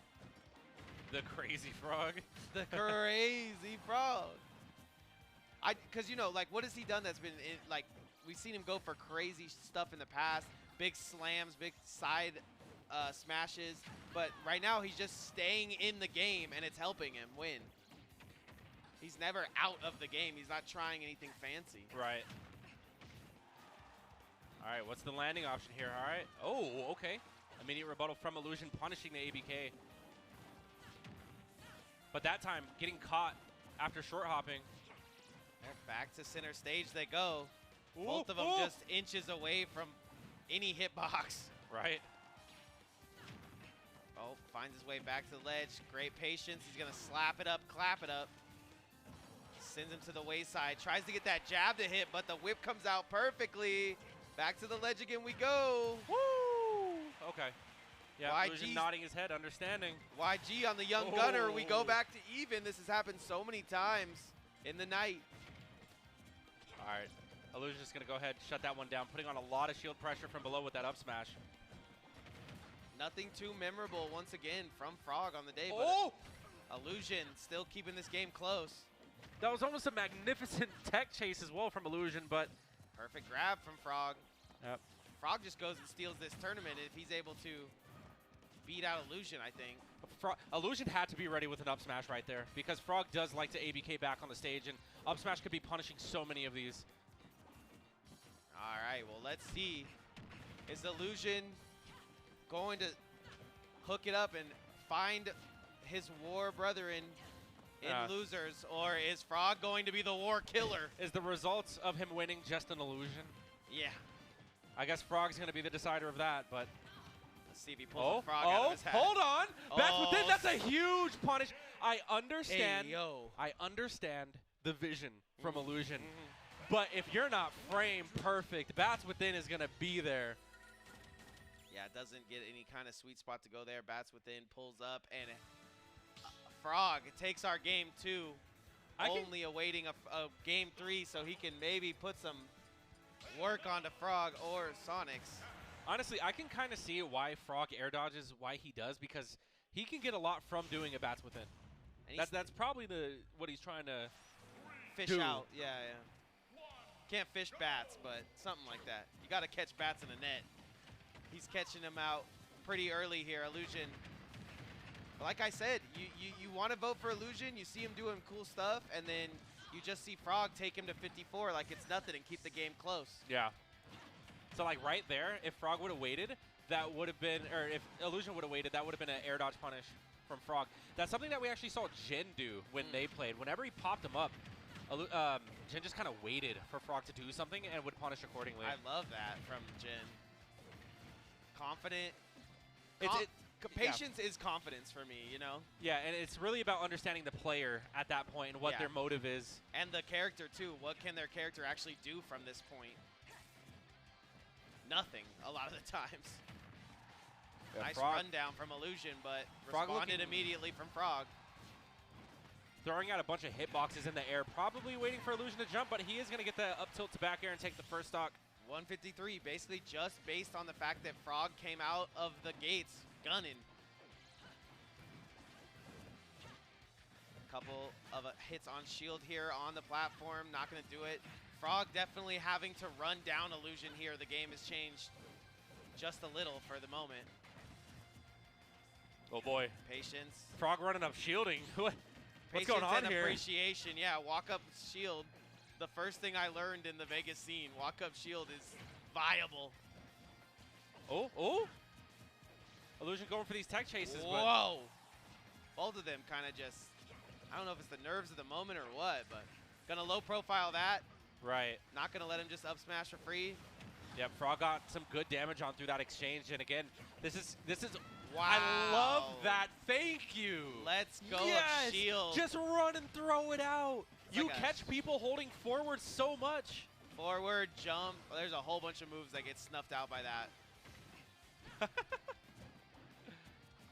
The crazy Frog. The crazy Frog. Because, you know, like, what has he done that's been, like, we've seen him go for crazy stuff in the past. Big slams, big side smashes. But right now, he's just staying in the game, and it's helping him win. He's never out of the game. He's not trying anything fancy. Right. All right, what's the landing option here? All right. Oh, okay. Immediate rebuttal from Illusion, punishing the ABK. But that time, getting caught after short hopping. And back to center stage they go. Ooh, Both of them ooh. just inches away from any hitbox. Right. Oh, finds his way back to the ledge. Great patience. He's going to slap it up, clap it up. Sends him to the wayside. Tries to get that jab to hit, but the whip comes out perfectly. Back to the ledge again we go. Woo! Okay. Yeah, YG Illusion nodding his head, understanding. YG on the young gunner. We go back to even. This has happened so many times in the night. All right. Illusion just going to go ahead, shut that one down, putting on a lot of shield pressure from below with that up smash. Nothing too memorable once again from Frog on the day, Oh! but Illusion still keeping this game close. That was almost a magnificent tech chase as well from Illusion, but Perfect grab from Frog. Yep. Frog just goes and steals this tournament if he's able to beat out Illusion, I think. Illusion had to be ready with an up smash right there because Frog does like to ABK back on the stage, and up smash could be punishing so many of these. All right, well, let's see. Is Illusion going to hook it up and find his war brethren in losers, or is Frog going to be the war killer? Is the results of him winning just an illusion? Yeah. I guess Frog's going to be the decider of that, but... Let's see if he pulls the Frog out of his hat. Hold on! Back Oh. within, that's a huge punish. I understand. Hey, yo. I understand the vision from Illusion, but if you're not frame perfect, Bats Within is going to be there. Yeah, doesn't get any kind of sweet spot to go there. Bats Within pulls up, and Frog takes our game 2. Only awaiting a game 3 so he can maybe put some work onto Frog or Sonix. Honestly, I can kind of see why Frog air dodges why he does, because he can get a lot from doing a Bats Within. That's probably what he's trying to fish do. out. Yeah, yeah. Can't fish bats, but something like that. You got to catch bats in a net. He's catching them out pretty early here, Illusion. But like I said, you want to vote for Illusion, you see him doing cool stuff, and then you just see Frog take him to 54 like it's nothing and keep the game close. Yeah. So like right there, if Frog would have waited, that would have been, or if Illusion would have waited, that would have been an air dodge punish from Frog. That's something that we actually saw Jin do when they played. Whenever he popped him up, Jin just kind of waited for Frog to do something and would punish accordingly. I love that from Jin. Confident. Patience is confidence for me, you know? Yeah, and it's really about understanding the player at that point and what their motive is. And the character, too. What can their character actually do from this point? Nothing, a lot of the times. Yeah, nice Frog, rundown from Illusion, but Frog responded immediately from Frog. Throwing out a bunch of hitboxes in the air, probably waiting for Illusion to jump, but he is going to get the up tilt to back air and take the first stock. 153, basically just based on the fact that Frog came out of the gates gunning. Couple of hits on shield here on the platform, not going to do it. Frog definitely having to run down Illusion here. The game has changed just a little for the moment. Oh boy. Patience. Frog running up shielding. What's Patience going on and here? Appreciation, yeah. Walk up shield. The first thing I learned in the Vegas scene, walk up shield is viable. Oh. Illusion going for these tech chases. Whoa. Both of them kind of just, I don't know if it's the nerves of the moment or what, but gonna low profile that. Right. Not gonna let him just up smash for free. Yep, Frog got some good damage on through that exchange, and again, this is Wow. I love that. Thank you. Let's go yes! up shield. Just run and throw it out. It's You like catch people holding forward so much. Forward, jump. There's a whole bunch of moves that get snuffed out by that.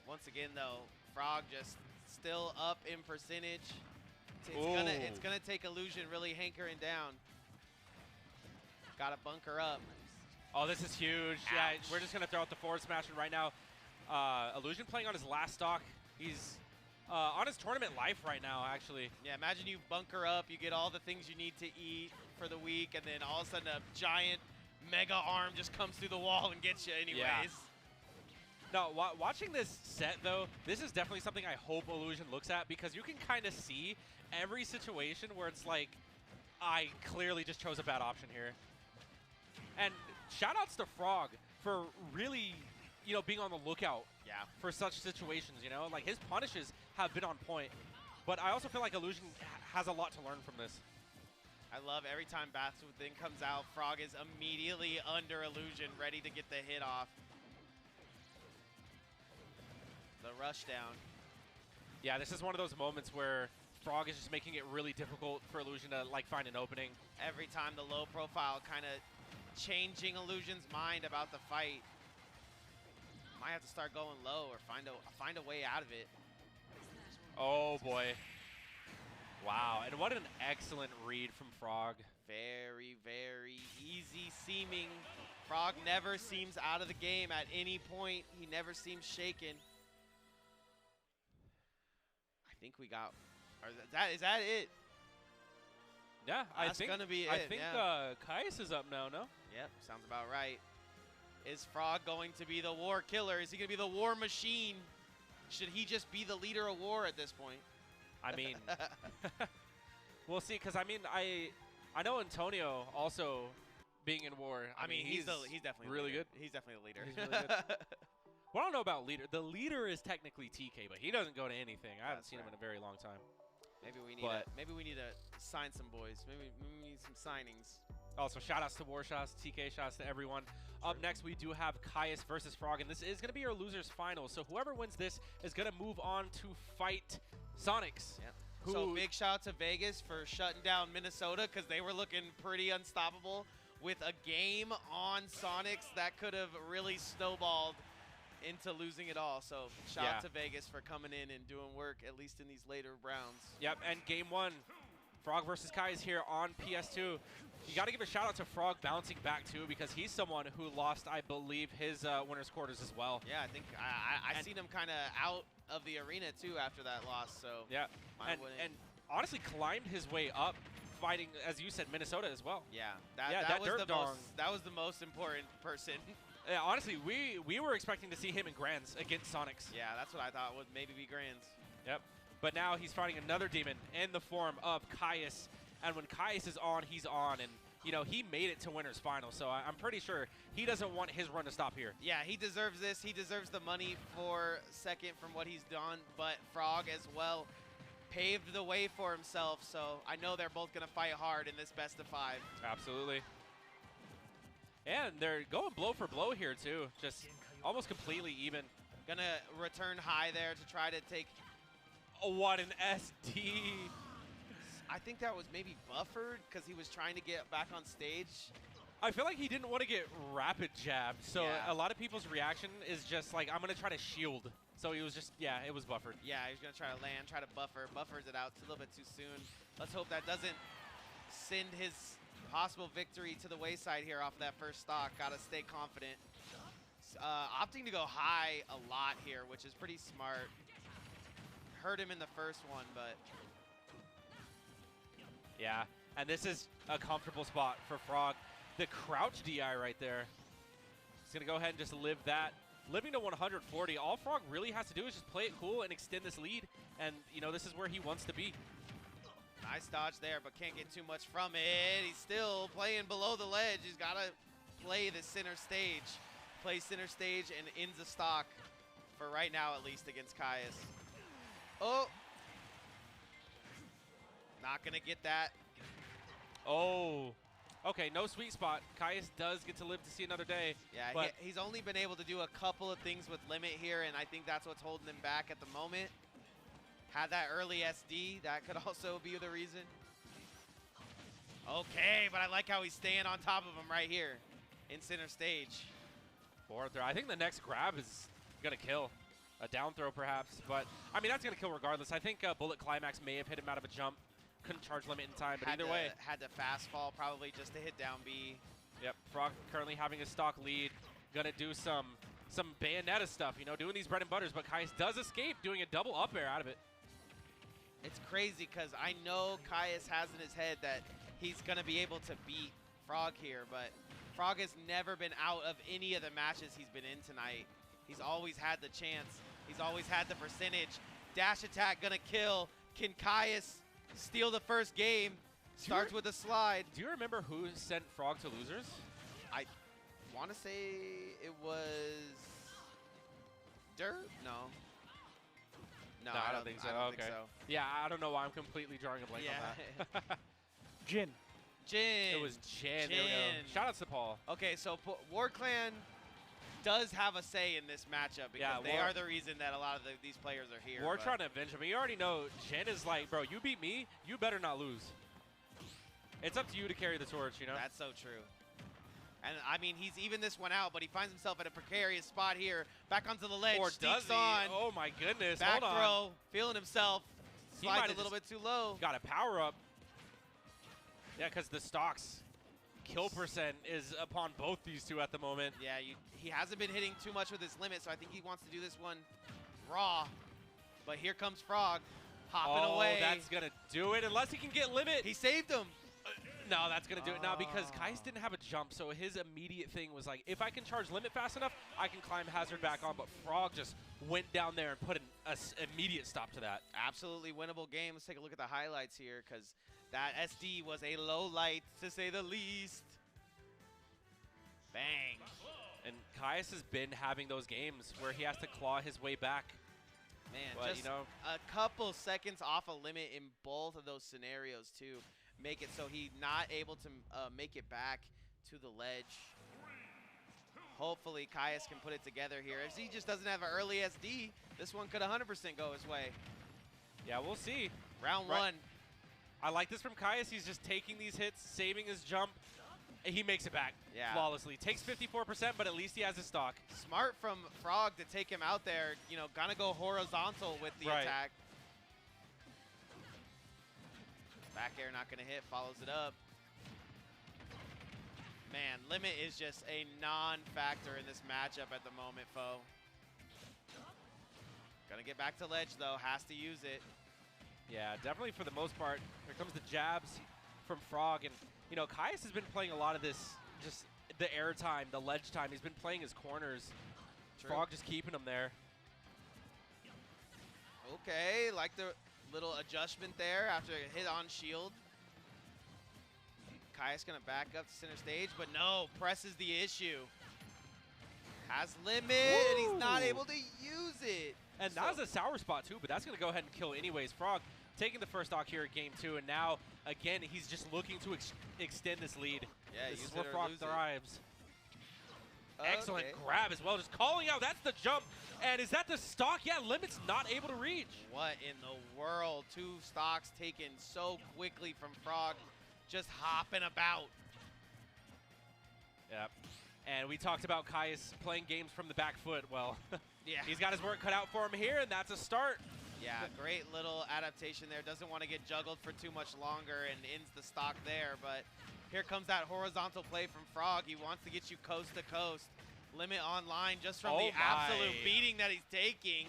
Once again, though, Frog just still up in percentage. It's gonna take Illusion really hankering down. Got to bunker up. Oh, this is huge. Ouch. Yeah, we're just gonna throw out the forward smash right now. Illusion playing on his last stock. He's on his tournament life right now, actually. Yeah, imagine you bunker up, you get all the things you need to eat for the week, and then all of a sudden a giant mega arm just comes through the wall and gets you anyways. Yeah. No, watching this set, though, this is definitely something I hope Illusion looks at, because you can kind of see every situation where it's like, I clearly just chose a bad option here. And shout-outs to Frog for really, you know, being on the lookout for such situations, you know? Like, his punishes have been on point. But I also feel like Illusion has a lot to learn from this. I love every time Batswithin comes out, Frog is immediately under illusion, ready to get the hit off. The rush down. Yeah, this is one of those moments where Frog is just making it really difficult for Illusion to like find an opening. Every time the low profile kind of changing Illusion's mind about the fight. Might have to start going low or find a way out of it. Oh boy. Wow, and what an excellent read from Frog. Very, very easy seeming. Frog never seems out of the game at any point. He never seems shaken. I think we got, or is that it? Yeah, That's gonna be it. I think Kais is up now, no? Yep, sounds about right. Is Frog going to be the war killer? Is he going to be the war machine? Should he just be the leader of war at this point? I mean, we'll see. Because I mean, I know Antonio also being in war. I mean, he's definitely really good. He's definitely the leader. He's really good. Well, I don't know about leader. The leader is technically TK, but he doesn't go to anything. I haven't seen him in a very long time. Maybe we need to sign some boys. Maybe we need some signings. Also, shout-outs to Warshots, TK, shout-outs to everyone. Sure. Up next, we do have Caius versus Frog, and this is going to be our losers final. So whoever wins this is going to move on to fight Sonix. Yep. So big shout out to Vegas for shutting down Minnesota because they were looking pretty unstoppable with a game on Sonix that could have really snowballed into losing it all. So shout out to Vegas for coming in and doing work, at least in these later rounds. Yep, and game one, Frog versus Kai is here on PS2. You got to give a shout out to Frog bouncing back too, because he's someone who lost, I believe, his winner's quarters as well. Yeah, I think I seen him kind of out of the arena too after that loss. So yeah, and honestly climbed his way up, fighting, as you said, Minnesota as well. Yeah, that was the most important person. Yeah, honestly, we were expecting to see him in Grands against Sonix. Yeah, that's what I thought would maybe be Grands. Yep. But now he's fighting another demon in the form of Caius. And when Caius is on, he's on. And, you know, he made it to winner's final. So I'm pretty sure he doesn't want his run to stop here. Yeah, he deserves this. He deserves the money for second from what he's done. But Frog as well paved the way for himself. So I know they're both going to fight hard in this best of 5. Absolutely. And they're going blow for blow here, too. Just almost completely even. Going to return high there to try to take... Oh, what an SD. I think that was maybe buffered because he was trying to get back on stage. I feel like he didn't want to get rapid jabbed. So yeah. A lot of people's reaction is just like, I'm going to try to shield. So he was just, yeah, it was buffered. Yeah, he was going to try to land, try to buffer. Buffers it out a little bit too soon. Let's hope that doesn't send his possible victory to the wayside here off that first stock. Got to stay confident. Opting to go high a lot here, which is pretty smart. Hurt him in the first one, but... Yeah, and this is a comfortable spot for Frog. The crouch DI right there. He's going to go ahead and just live that. Living to 140, all Frog really has to do is just play it cool and extend this lead. And, you know, this is where he wants to be. Nice dodge there, but can't get too much from it. He's still playing below the ledge. He's got to play the center stage. Play center stage and ends the stock for right now, at least, against Caius. Oh. Not going to get that. Oh. Okay, no sweet spot. Caius does get to live to see another day. Yeah, he's only been able to do a couple of things with limit here, and I think that's what's holding him back at the moment. Had that early SD, that could also be the reason. Okay, but I like how he's staying on top of him right here in center stage. Forward throw. I think the next grab is going to kill. A down throw, perhaps. But, I mean, that's going to kill regardless. I think Bullet Climax may have hit him out of a jump. Couldn't charge limit in time, but either way. Had to fast fall probably just to hit down B. Yep, Frog currently having a stock lead. Going to do some Bayonetta stuff, you know, doing these bread and butters. But Caius does escape, doing a double up air out of it. It's crazy because I know Caius has in his head that he's going to be able to beat Frog here, but Frog has never been out of any of the matches he's been in tonight. He's always had the chance. He's always had the percentage. Dash attack going to kill. Can Caius steal the first game? Starts with a slide. Do you remember who sent Frog to losers? I want to say it was Dirt? No. No, I don't think so. Yeah, I don't know why I'm completely drawing a blank on that. Jin. Jin. It was Jin. There we go. Shout out to Paul. Okay, so War Clan does have a say in this matchup because they are the reason that a lot of these players are here. We're trying to avenge him. You already know Jin is like, bro, you beat me, you better not lose. It's up to you to carry the torch, you know? That's so true. And, I mean, he's even this one out, but he finds himself at a precarious spot here. Back onto the ledge. Or does he? On. Oh, my goodness. Back Hold on. throw. Feeling himself. Slides a little bit too low. Got a power up. Yeah, because the stocks kill percent is upon both these two at the moment. Yeah, he hasn't been hitting too much with his limit, so I think he wants to do this one raw. But here comes Frog. Hopping away. Oh, that's going to do it, unless he can get limit. He saved him. No, that's going to do it now because Kais didn't have a jump, so his immediate thing was like, if I can charge limit fast enough, I can climb hazard back on, but Frog just went down there and put an immediate stop to that. Absolutely winnable game. Let's take a look at the highlights here because that SD was a low light, to say the least. Bang. And Kais has been having those games where he has to claw his way back. Man, but, just you know, a couple seconds off a limit in both of those scenarios, too. Make it so he's not able to make it back to the ledge. Hopefully, Kais can put it together here. If he just doesn't have an early SD, this one could 100% go his way. Yeah, we'll see. Round one. I like this from Kais. He's just taking these hits, saving his jump. He makes it back flawlessly. Takes 54%, but at least he has his stock. Smart from Frog to take him out there. You know, gonna go horizontal with the attack. Back air not gonna hit, follows it up. Man, limit is just a non-factor in this matchup at the moment, foe. Gonna get back to ledge though, has to use it. Yeah, definitely for the most part. Here comes the jabs from Frog, and you know, Kais has been playing a lot of this, just the air time, the ledge time. He's been playing his corners. True. Frog just keeping him there. Okay, like the little adjustment there after a hit on shield. Kais gonna back up to center stage, but no, press is the issue. Has limit, and he's not able to use it. And that was a sour spot too, but that's gonna go ahead and kill anyways. Frog taking the first stock here in game 2, and now, again, he's just looking to extend this lead. Yeah, this is where Frog thrives. Excellent Okay. grab as well, just calling out, that's the jump. And is that the stock? Yeah, limit's not able to reach. What in the world? 2 stocks taken so quickly from Frog, just hopping about. Yep. And we talked about Kais playing games from the back foot. Well, yeah, he's got his work cut out for him here, and that's a start. Yeah, great little adaptation there. Doesn't want to get juggled for too much longer and ends the stock there. But here comes that horizontal play from Frog. He wants to get you coast to coast. Limit online just from the absolute beating that he's taking.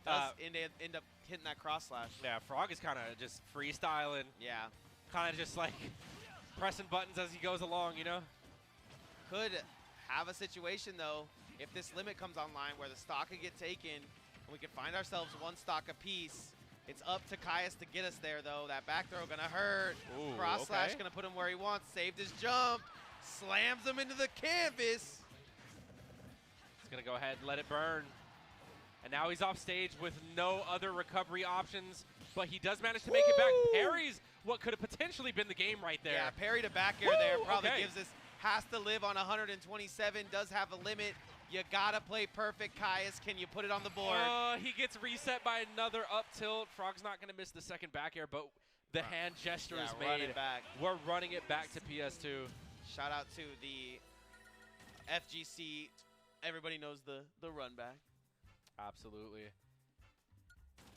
Does end up hitting that cross slash. Yeah, Frog is kind of just freestyling. Yeah. Kind of just like pressing buttons as he goes along, you know? Could have a situation, though, if this limit comes online where the stock could get taken and we could find ourselves 1 stock apiece. It's up to Kais to get us there, though. That back throw gonna hurt. Ooh, cross slash gonna put him where he wants. Saved his jump. Slams him into the canvas. He's gonna go ahead and let it burn. And now he's off stage with no other recovery options, but he does manage to make it back. Parries what could have potentially been the game right there. Yeah, parry to back air there. Probably gives us, has to live on 127, does have a limit. You gotta play perfect, Kais. Can you put it on the board? He gets reset by another up tilt. Frog's not gonna miss the second back air, but the hand gesture is made. Back. We're running it back to PS2. Shout out to the FGC. Everybody knows the run back. Absolutely.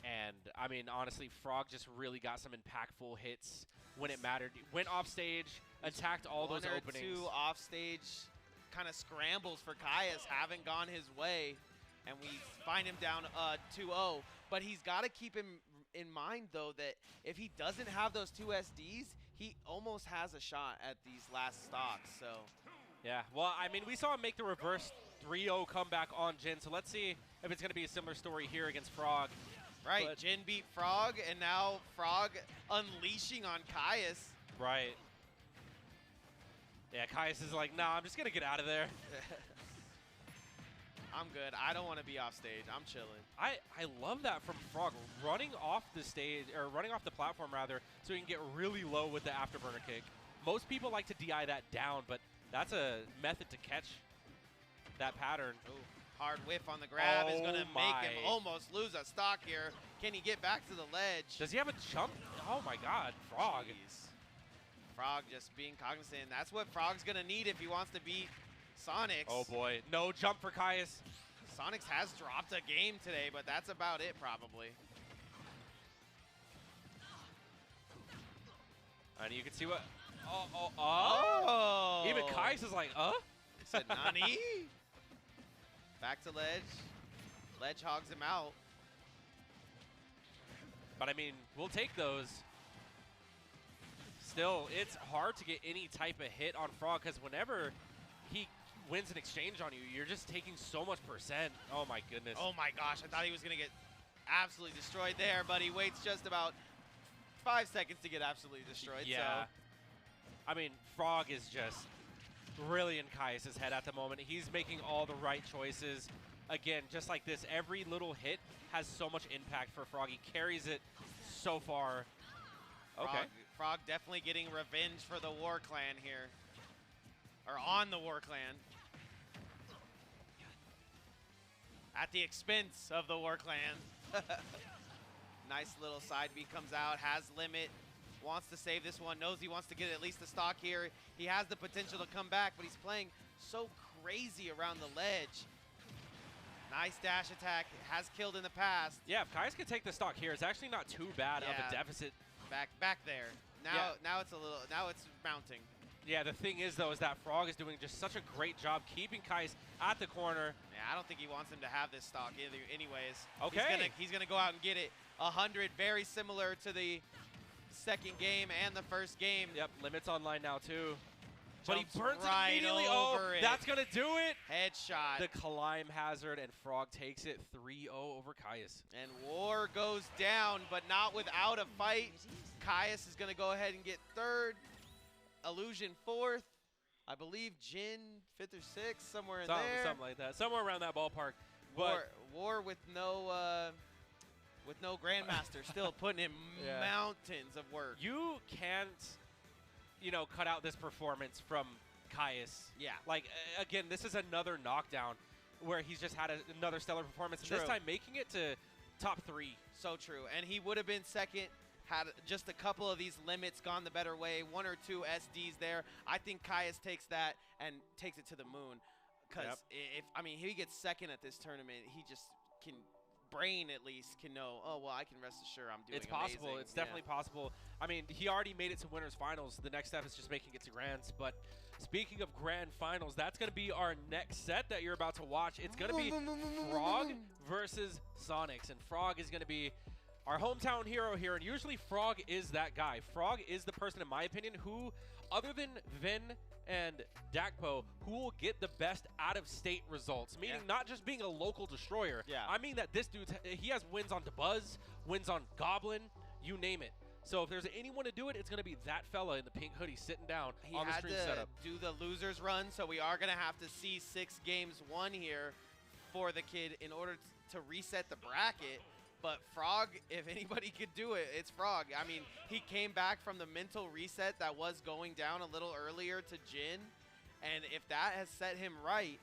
And, I mean, honestly, Frog just really got some impactful hits when it mattered. Went off stage, attacked all those openings. 1 or 2 off stage kind of scrambles for Kais haven't gone his way, and we find him down 2-0. But he's got to keep him in mind, though, that if he doesn't have those 2 SDs, he almost has a shot at these last stocks. So, yeah, well, I mean, we saw him make the reverse 3-0 comeback on Jin, so let's see if it's going to be a similar story here against Frog. Right, but Jin beat Frog, and now Frog unleashing on Kais. Right. Yeah, Kais is like, nah, I'm just going to get out of there. I'm good. I don't want to be off stage. I'm chilling. I love that from Frog, running off the stage, or running off the platform, rather, so he can get really low with the afterburner kick. Most people like to DI that down, but that's a method to catch that pattern. Ooh, hard whiff on the grab is going to make him my. almost lose a stock here. Can he get back to the ledge? Does he have a jump? Oh my God, Frog. Jeez. Frog just being cognizant. That's what Frog's going to need if he wants to beat Sonix. Oh boy, no jump for Caius. Sonix has dropped a game today, but that's about it probably. And you can see what, oh. Even Caius is like, He said, Nani? Back to ledge. Ledge hogs him out. But I mean, we'll take those. Still, it's hard to get any type of hit on Frog because whenever he wins an exchange on you, you're just taking so much percent. Oh my goodness. Oh my gosh, I thought he was going to get absolutely destroyed there, but he waits just about 5 seconds to get absolutely destroyed. Yeah. So. I mean, Frog is just really in Caius' head at the moment. He's making all the right choices. Again, just like this, every little hit has so much impact for Frog. He carries it so far. Okay. Frog definitely getting revenge for the War Clan here. Or on the War Clan. At the expense of the War Clan. Nice little side B comes out, has limit, wants to save this one, knows he wants to get at least a stock here. He has the potential to come back, but he's playing so crazy around the ledge. Nice dash attack, has killed in the past. Yeah, if Caius can take the stock here, it's actually not too bad of a deficit. Back there. Now it's mounting. Yeah, the thing is though, is that Frog is doing just such a great job keeping Caius at the corner. Yeah, I don't think he wants him to have this stock either anyways. Okay. He's gonna go out and get it. 100, very similar to the second game and the first game. Yep, limits online now too. But he Jumps burns right it immediately. over it. That's gonna do it. Headshot. The climb hazard, and Frog takes it 3-0 over Caius. And War goes down, but not without a fight. Caius is gonna go ahead and get third. Illusion fourth. I believe Jin fifth or sixth, somewhere in there. Something like that. Somewhere around that ballpark. But War with no Grandmaster, still putting in mountains of work. You can't, cut out this performance from Caius. Yeah. Like, again, this is another knockdown where he's just had another stellar performance. And this time making it to top 3. So true. And he would have been second had just a couple of these limits gone the better way. 1 or 2 SDs there. I think Caius takes that and takes it to the moon. Because if he gets second at this tournament, he just can, brain at least can know, oh, well, I can rest assured I'm doing It's possible. amazing. It's definitely possible. I mean, he already made it to winners finals. The next step is just making it to grands. But speaking of grand finals, that's going to be our next set that you're about to watch. It's going to be Frog versus Sonix. And Frog is going to be our hometown hero here. And usually Frog is that guy. Frog is the person, in my opinion, who, other than Vin and Dakpo, who will get the best out-of-state results, meaning not just being a local destroyer. Yeah. I mean that this dude, he has wins on DeBuzz, wins on Goblin, you name it. So if there's anyone to do it, it's going to be that fella in the pink hoodie sitting down on the stream setup. He had to do the losers run, so we are going to have to see 6 games won here for the kid in order to reset the bracket. But Frog, if anybody could do it, it's Frog. I mean, he came back from the mental reset that was going down a little earlier to Jin. And if that has set him right,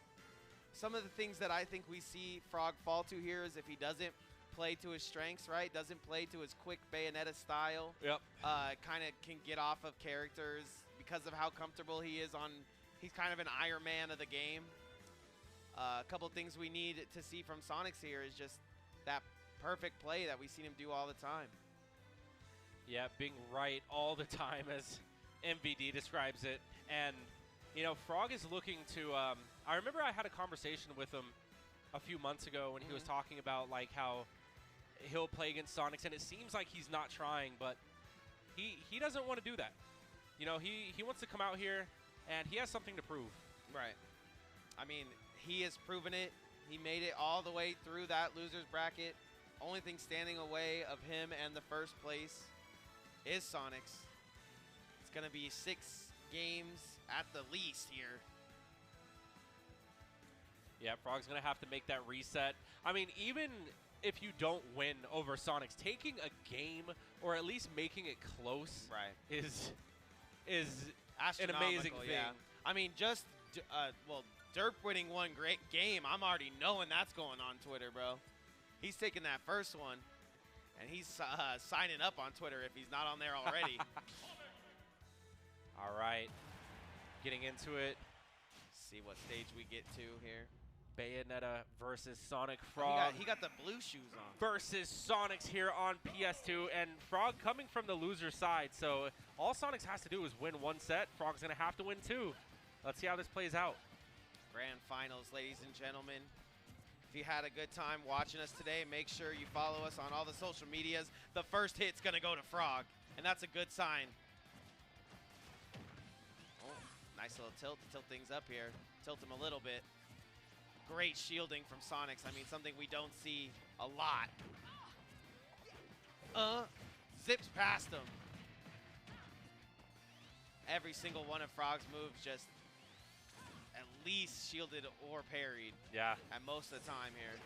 some of the things that I think we see Frog fall to here is if he doesn't play to his strengths, right? Doesn't play to his quick Bayonetta style. Yep. Kind of can get off of characters because of how comfortable he is on. He's kind of an Iron Man of the game. A couple things we need to see from Sonix here is just that perfect play that we've seen him do all the time. Yeah, being right all the time, as MVD describes it. And, Frog is looking to, I remember I had a conversation with him a few months ago when he was talking about, like, how he'll play against Sonix, and it seems like he's not trying, but he doesn't want to do that. He wants to come out here, and he has something to prove. Right. I mean, he has proven it. He made it all the way through that loser's bracket. Only thing standing away of him and the first place is Sonix. It's going to be 6 games at the least here. Yeah, Frog's going to have to make that reset. I mean, even if you don't win over Sonix, taking a game or at least making it close is an amazing thing. Yeah. I mean, just, well, Derp winning one great game, I'm already knowing that's going on Twitter, bro. He's taking that first one, and he's signing up on Twitter if he's not on there already. All right, getting into it. See what stage we get to here. Bayonetta versus Sonic Frog. He got the blue shoes on. Versus Sonix here on PS2, and Frog coming from the loser side. So all Sonix has to do is win one set. Frog's going to have to win two. Let's see how this plays out. Grand finals, ladies and gentlemen. If you had a good time watching us today, make sure you follow us on all the social medias. The first hit's going to go to Frog, and that's a good sign. Oh, nice little tilt to tilt things up here. Tilt him a little bit. Great shielding from Sonix. I mean, something we don't see a lot. Zips past him. Every single one of Frog's moves just at least shielded or parried. Yeah. At most of the time here.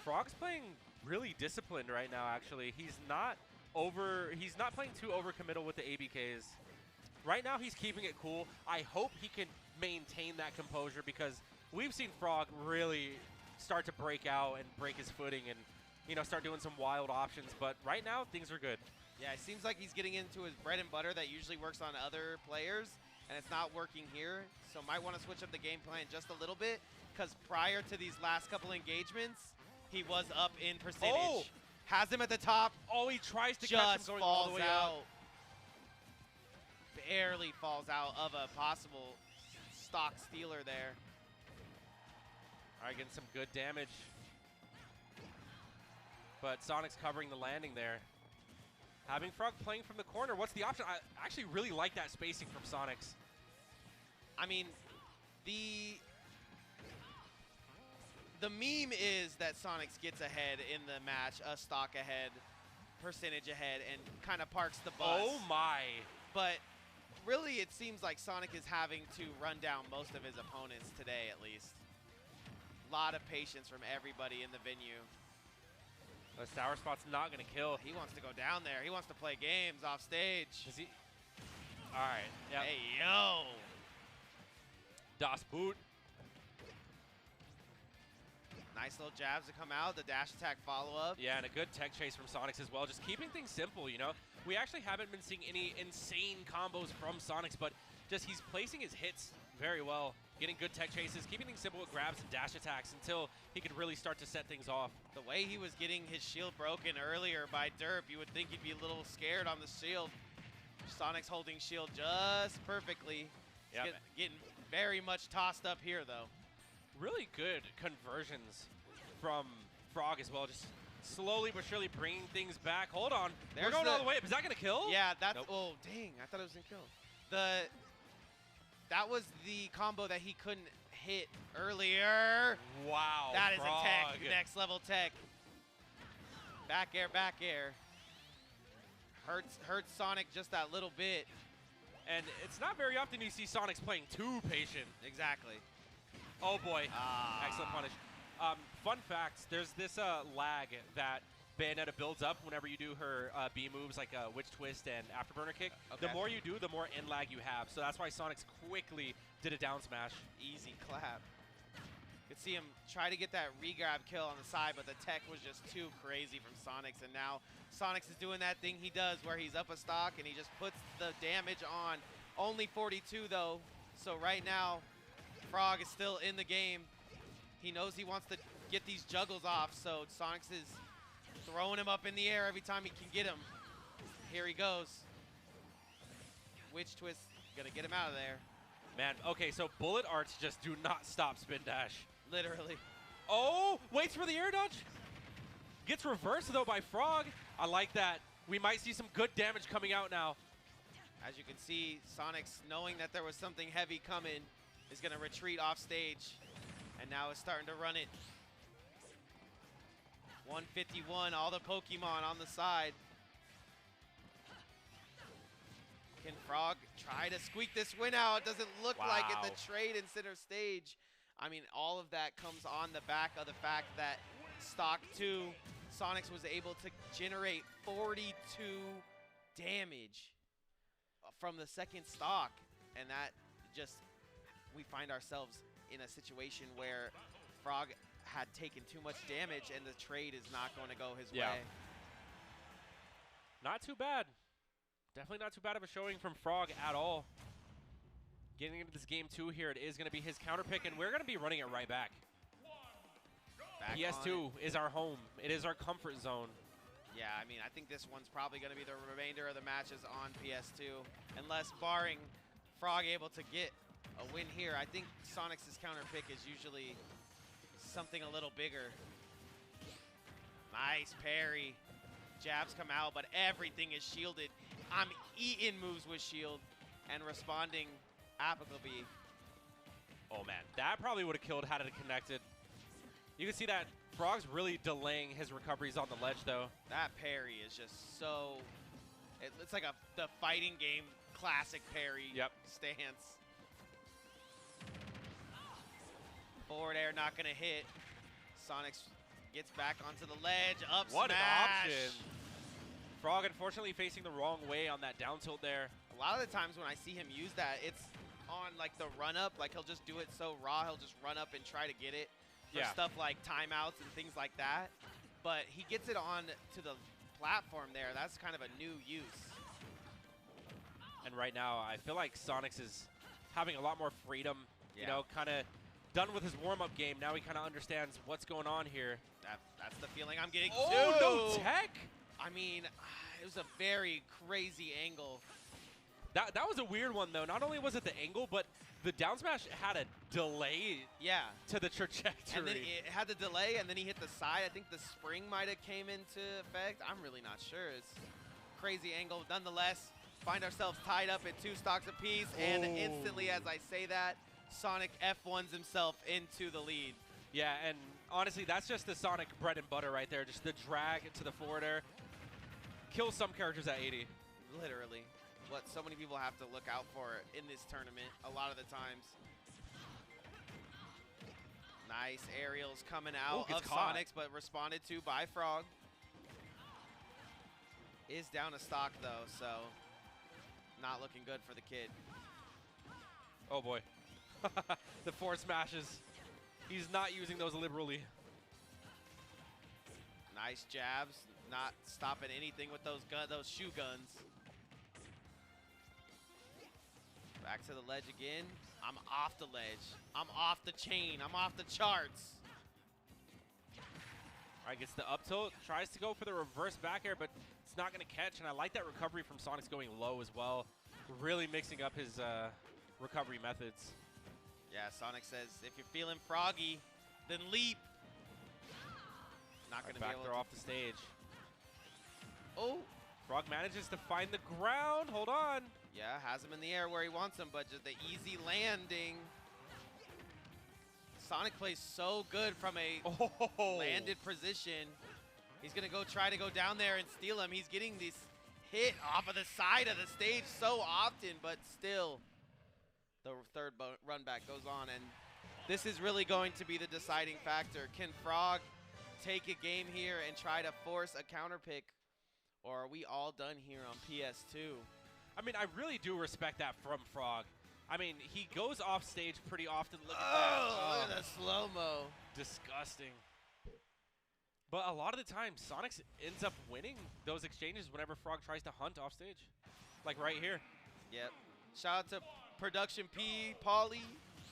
Frog's playing really disciplined right now, actually. He's not playing too overcommittal with the ABKs. Right now, he's keeping it cool. I hope he can maintain that composure because we've seen Frog really start to break out and break his footing and, you know, start doing some wild options. But right now, things are good. Yeah, it seems like he's getting into his bread and butter that usually works on other players, and it's not working here. So might want to switch up the game plan just a little bit because prior to these last couple engagements, he was up in percentage. Oh! Has him at the top. Oh, he tries to catch him Just going all falls the way out. out. Barely falls out of a possible stock stealer there. All right, getting some good damage. But Sonic's covering the landing there. Having Frog playing from the corner, what's the option? I actually really like that spacing from Sonix. I mean, the meme is that Sonix gets ahead in the match, a stock ahead, percentage ahead, and kind of parks the bus. Oh my. But really, it seems like Sonic is having to run down most of his opponents today, at least. A lot of patience from everybody in the venue. The sour spot's not going to kill. He wants to go down there. He wants to play games off stage. Does he? All right. Yep. Hey, yo. Das Boot. Nice little jabs to come out. The dash attack follow-up. Yeah, and a good tech chase from Sonix as well. Just keeping things simple, you know. We actually haven't been seeing any insane combos from Sonix, but just he's placing his hits very well. Getting good tech chases, keeping things simple with grabs and dash attacks until he could really start to set things off. The way he was getting his shield broken earlier by Derp, you would think he'd be a little scared on the shield. Sonic's holding shield just perfectly. Yep. Getting very much tossed up here, though. Really good conversions from Frog as well. Just slowly but surely bringing things back. Hold on. We're going all the way up. Is that going to kill? Yeah, that's... Nope. Oh, dang. I thought it was going to kill. That was the combo that he couldn't hit earlier. Wow. That is Frog. a tech. Next level tech. Back air, back air. Hurts Sonic just that little bit. And it's not very often you see Sonic's playing too patient. Exactly. Oh boy. Excellent punish. Fun fact, there's this lag that Bayonetta builds up whenever you do her B moves like Witch Twist and Afterburner Kick. Okay. The more you do, the more end lag you have. So that's why Sonix quickly did a down smash. Easy clap. You could see him try to get that re-grab kill on the side, but the tech was just too crazy from Sonix. And now Sonix is doing that thing he does where he's up a stock and he just puts the damage on. Only 42 though. So right now, Frog is still in the game. He knows he wants to get these juggles off, so Sonix is throwing him up in the air every time he can get him. Here he goes. Witch Twist, gonna get him out of there. Man, okay, so bullet arts just do not stop spin dash. Literally. Oh, waits for the air dodge. Gets reversed though by Frog. I like that. We might see some good damage coming out now. As you can see, Sonix, knowing that there was something heavy coming, is gonna retreat off stage. And now is starting to run it. 151, all the Pokemon on the side. Can Frog try to squeak this win out? It doesn't look like it. The trade in center stage. I mean, all of that comes on the back of the fact that stock 2, Sonix was able to generate 42 damage from the second stock. and that just, we find ourselves in a situation where Frog had taken too much damage, and the trade is not going to go his way. Not too bad. Definitely not too bad of a showing from Frog at all. Getting into this game 2 here, it is going to be his counter pick, and we're going to be running it right back. PS2 is our home. It is our comfort zone. Yeah, I mean, I think this one's probably going to be the remainder of the matches on PS2, unless barring Frog able to get a win here. I think Sonix's counter pick is usually something a little bigger. Nice parry. Jabs come out, but everything is shielded. I'm eating moves with shield and responding applicably. Oh man, that probably would have killed had it connected. You can see that Frog's really delaying his recoveries on the ledge though. That parry is just so, it's like the fighting game classic parry stance. Forward air not gonna hit. Sonix gets back onto the ledge, up what smash. An option. Frog unfortunately facing the wrong way on that down tilt there. A lot of the times when I see him use that, it's on like the run up, like he'll just do it so raw, he'll just run up and try to get it for stuff like timeouts and things like that. But he gets it on to the platform there. That's kind of a new use. And right now, I feel like Sonix is having a lot more freedom, you know, kind of done with his warm-up game. Now he kind of understands what's going on here. That's the feeling I'm getting too. No tech? I mean, it was a very crazy angle. That was a weird one, though. Not only was it the angle, but the down smash had a delay to the trajectory. And then it had the delay, and then he hit the side. I think the spring might have came into effect. I'm really not sure. It's crazy angle. Nonetheless, find ourselves tied up at 2 stocks apiece, and instantly as I say that, Sonic F1s himself into the lead. Yeah, and honestly, that's just the Sonic bread and butter right there. Just the drag to the forward air. Kills some characters at 80. Literally. What so many people have to look out for in this tournament a lot of the times. Nice aerials coming out of Sonix, but responded to by Frog. Is down a stock though, so not looking good for the kid. Oh boy. The forward smashes. He's not using those liberally. Nice jabs, not stopping anything with those shoe guns. Back to the ledge again. I'm off the ledge. I'm off the chain. I'm off the charts. All right, gets the up tilt. Tries to go for the reverse back air, but it's not going to catch. And I like that recovery from Sonix going low as well. Really mixing up his recovery methods. Yeah, Sonix says, if you're feeling froggy, then leap. Not going to be able to. Back throw off the stage. Oh. Frog manages to find the ground. Hold on. Yeah, has him in the air where he wants him, but just the easy landing. Sonic plays so good from a landed position. He's going to try to go down there and steal him. He's getting this hit off of the side of the stage so often, but still the third run back goes on. And this is really going to be the deciding factor. Can Frog take a game here and try to force a counter pick, or are we all done here on PS2? I mean, I really do respect that from Frog. I mean, he goes off stage pretty often. Look at that. Look at the slow-mo. Disgusting. But a lot of the time, Sonix ends up winning those exchanges whenever Frog tries to hunt off stage. Like right here. Yep. Shout out to Production P, Pauly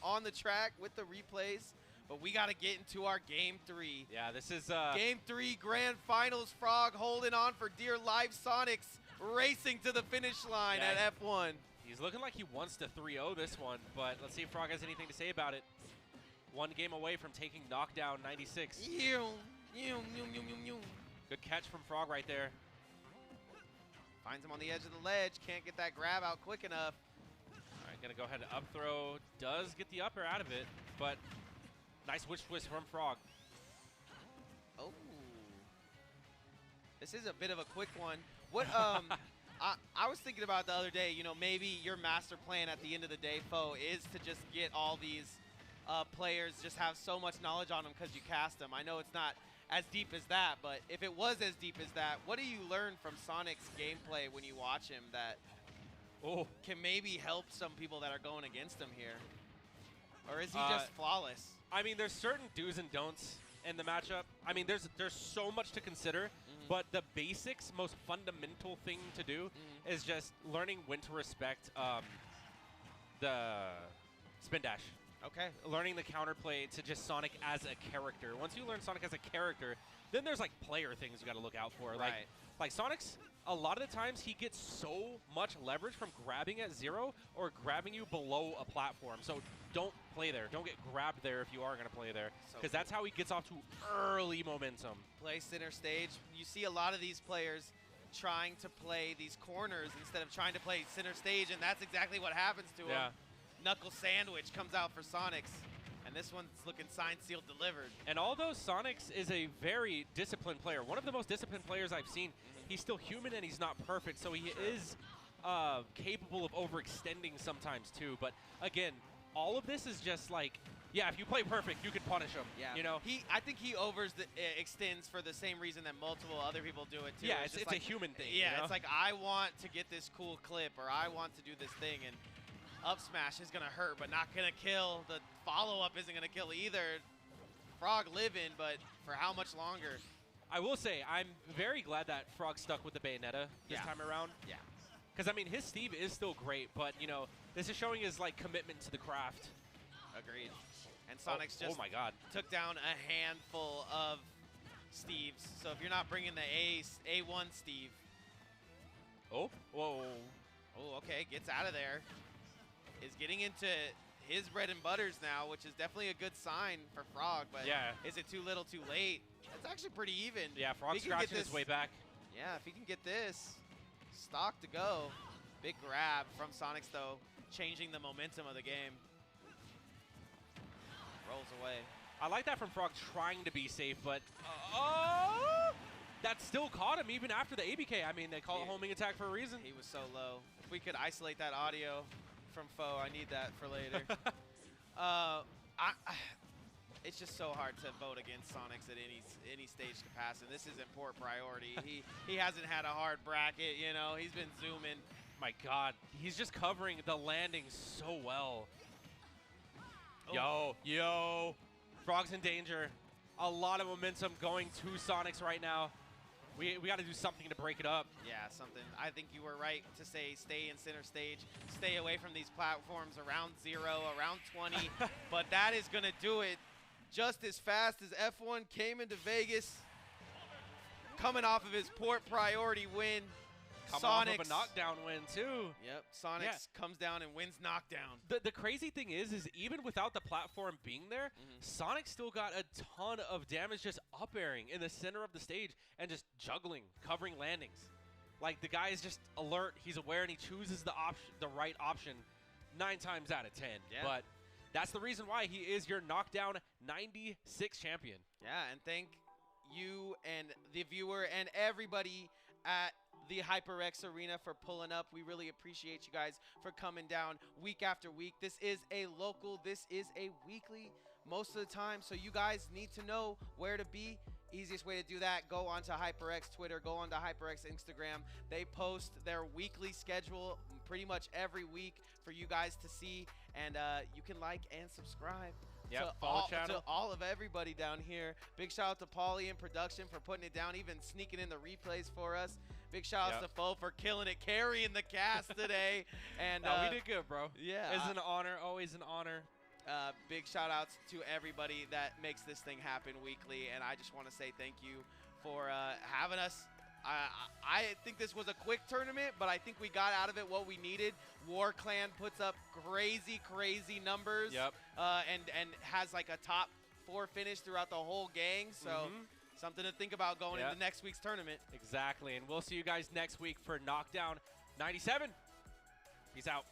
on the track with the replays. But we got to get into our Game 3. Yeah, this is... Game 3 Grand Finals. Frog holding on for dear life. Sonix racing to the finish line at F1. He's looking like he wants to 3-0 this one, but let's see if Frog has anything to say about it. One game away from taking Knockdown 96. Good catch from Frog right there. Finds him on the edge of the ledge. Can't get that grab out quick enough. All right, going to go ahead and up throw. Does get the upper out of it, but nice witch twist from Frog. Oh. This is a bit of a quick one. What I was thinking about the other day, you know, maybe your master plan at the end of the day, Fo, is to just get all these players, just have so much knowledge on them because you cast them. I know it's not as deep as that, but if it was as deep as that, what do you learn from Sonic's gameplay when you watch him that can maybe help some people that are going against him here. Or is he just flawless? I mean, there's certain do's and don'ts in the matchup. I mean, there's so much to consider, but the basics, most fundamental thing to do is just learning when to respect the spin dash. Okay. Learning the counterplay to just Sonic as a character. Once you learn Sonic as a character, then there's like player things you got to look out for. Right. Like Sonic's, a lot of the times he gets so much leverage from grabbing at 0 or grabbing you below a platform. So don't play there. Don't get grabbed there if you are going to play there, because that's how he gets off to early momentum. Play center stage. You see a lot of these players trying to play these corners instead of trying to play center stage, and that's exactly what happens to him. Knuckle sandwich comes out for Sonix, and this one's looking signed, sealed, delivered. And although Sonix is a very disciplined player, one of the most disciplined players I've seen, he's still human and he's not perfect, so he is capable of overextending sometimes too. But again, all of this is just like, yeah, if you play perfect, you can punish him. Yeah, you know. I think he extends for the same reason that multiple other people do it too. Yeah, it's like, a human thing. Yeah, you know? it's like, I want to get this cool clip, or I want to do this thing, and up smash is gonna hurt, but not gonna kill. The follow-up isn't gonna kill either. Frog living, but for how much longer? I will say, I'm very glad that Frog stuck with the Bayonetta this time around. Yeah. Because, I mean, his Steve is still great, but, you know, this is showing his, like, commitment to the craft. Agreed. And Sonix just took down a handful of Steves. So if you're not bringing the A1 Steve. Oh, whoa. Oh, okay, gets out of there. Is getting into his bread and butters now, which is definitely a good sign for Frog, but is it too little too late? It's actually pretty even. Yeah, Frog's scratching his way back. Yeah, if he can get this, stock to go. Big grab from Sonix, though, changing the momentum of the game. Rolls away. I like that from Frog trying to be safe, but that still caught him even after the ABK. I mean, they call it homing attack for a reason. He was so low. If we could isolate that audio from Foe, I need that for later. It's just so hard to vote against Sonix at any stage to pass, and this is import priority. He hasn't had a hard bracket, you know. He's been zooming. My God, he's just covering the landing so well. Oh. Yo, Frog's in danger. A lot of momentum going to Sonix right now. We got to do something to break it up. Yeah, something. I think you were right to say stay in center stage, stay away from these platforms around 0, around 20. But that is going to do it just as fast as F1 came into Vegas, coming off of his port priority win. Coming off of a knockdown win, too. Yep, Sonix comes down and wins knockdown. The crazy thing is even without the platform being there, Sonix still got a ton of damage just up airing in the center of the stage and just juggling, covering landings. Like, the guy is just alert, he's aware, and he chooses the right option 9 times out of 10. Yeah. But that's the reason why he is your Knockdown 96 champion. Yeah, and thank you and the viewer and everybody at the HyperX Arena for pulling up. We really appreciate you guys for coming down week after week. This is a local, this is a weekly most of the time, so you guys need to know where to be. Easiest way to do that, go onto HyperX Twitter, go onto HyperX Instagram. They post their weekly schedule pretty much every week for you guys to see, and you can like and subscribe. Yep, follow channel. To all of everybody down here. Big shout out to Paulie in production for putting it down, even sneaking in the replays for us. Big shout outs to Foe for killing it, carrying the cast today. And we did good, bro. Yeah. It's an honor, always an honor. Big shout outs to everybody that makes this thing happen weekly. And I just want to say thank you for having us. I think this was a quick tournament, but I think we got out of it what we needed. War Clan puts up crazy, crazy numbers. Yep. And has like a top 4 finish throughout the whole gang. So something to think about going into next week's tournament. Exactly. And we'll see you guys next week for Knockdown 97. Peace out.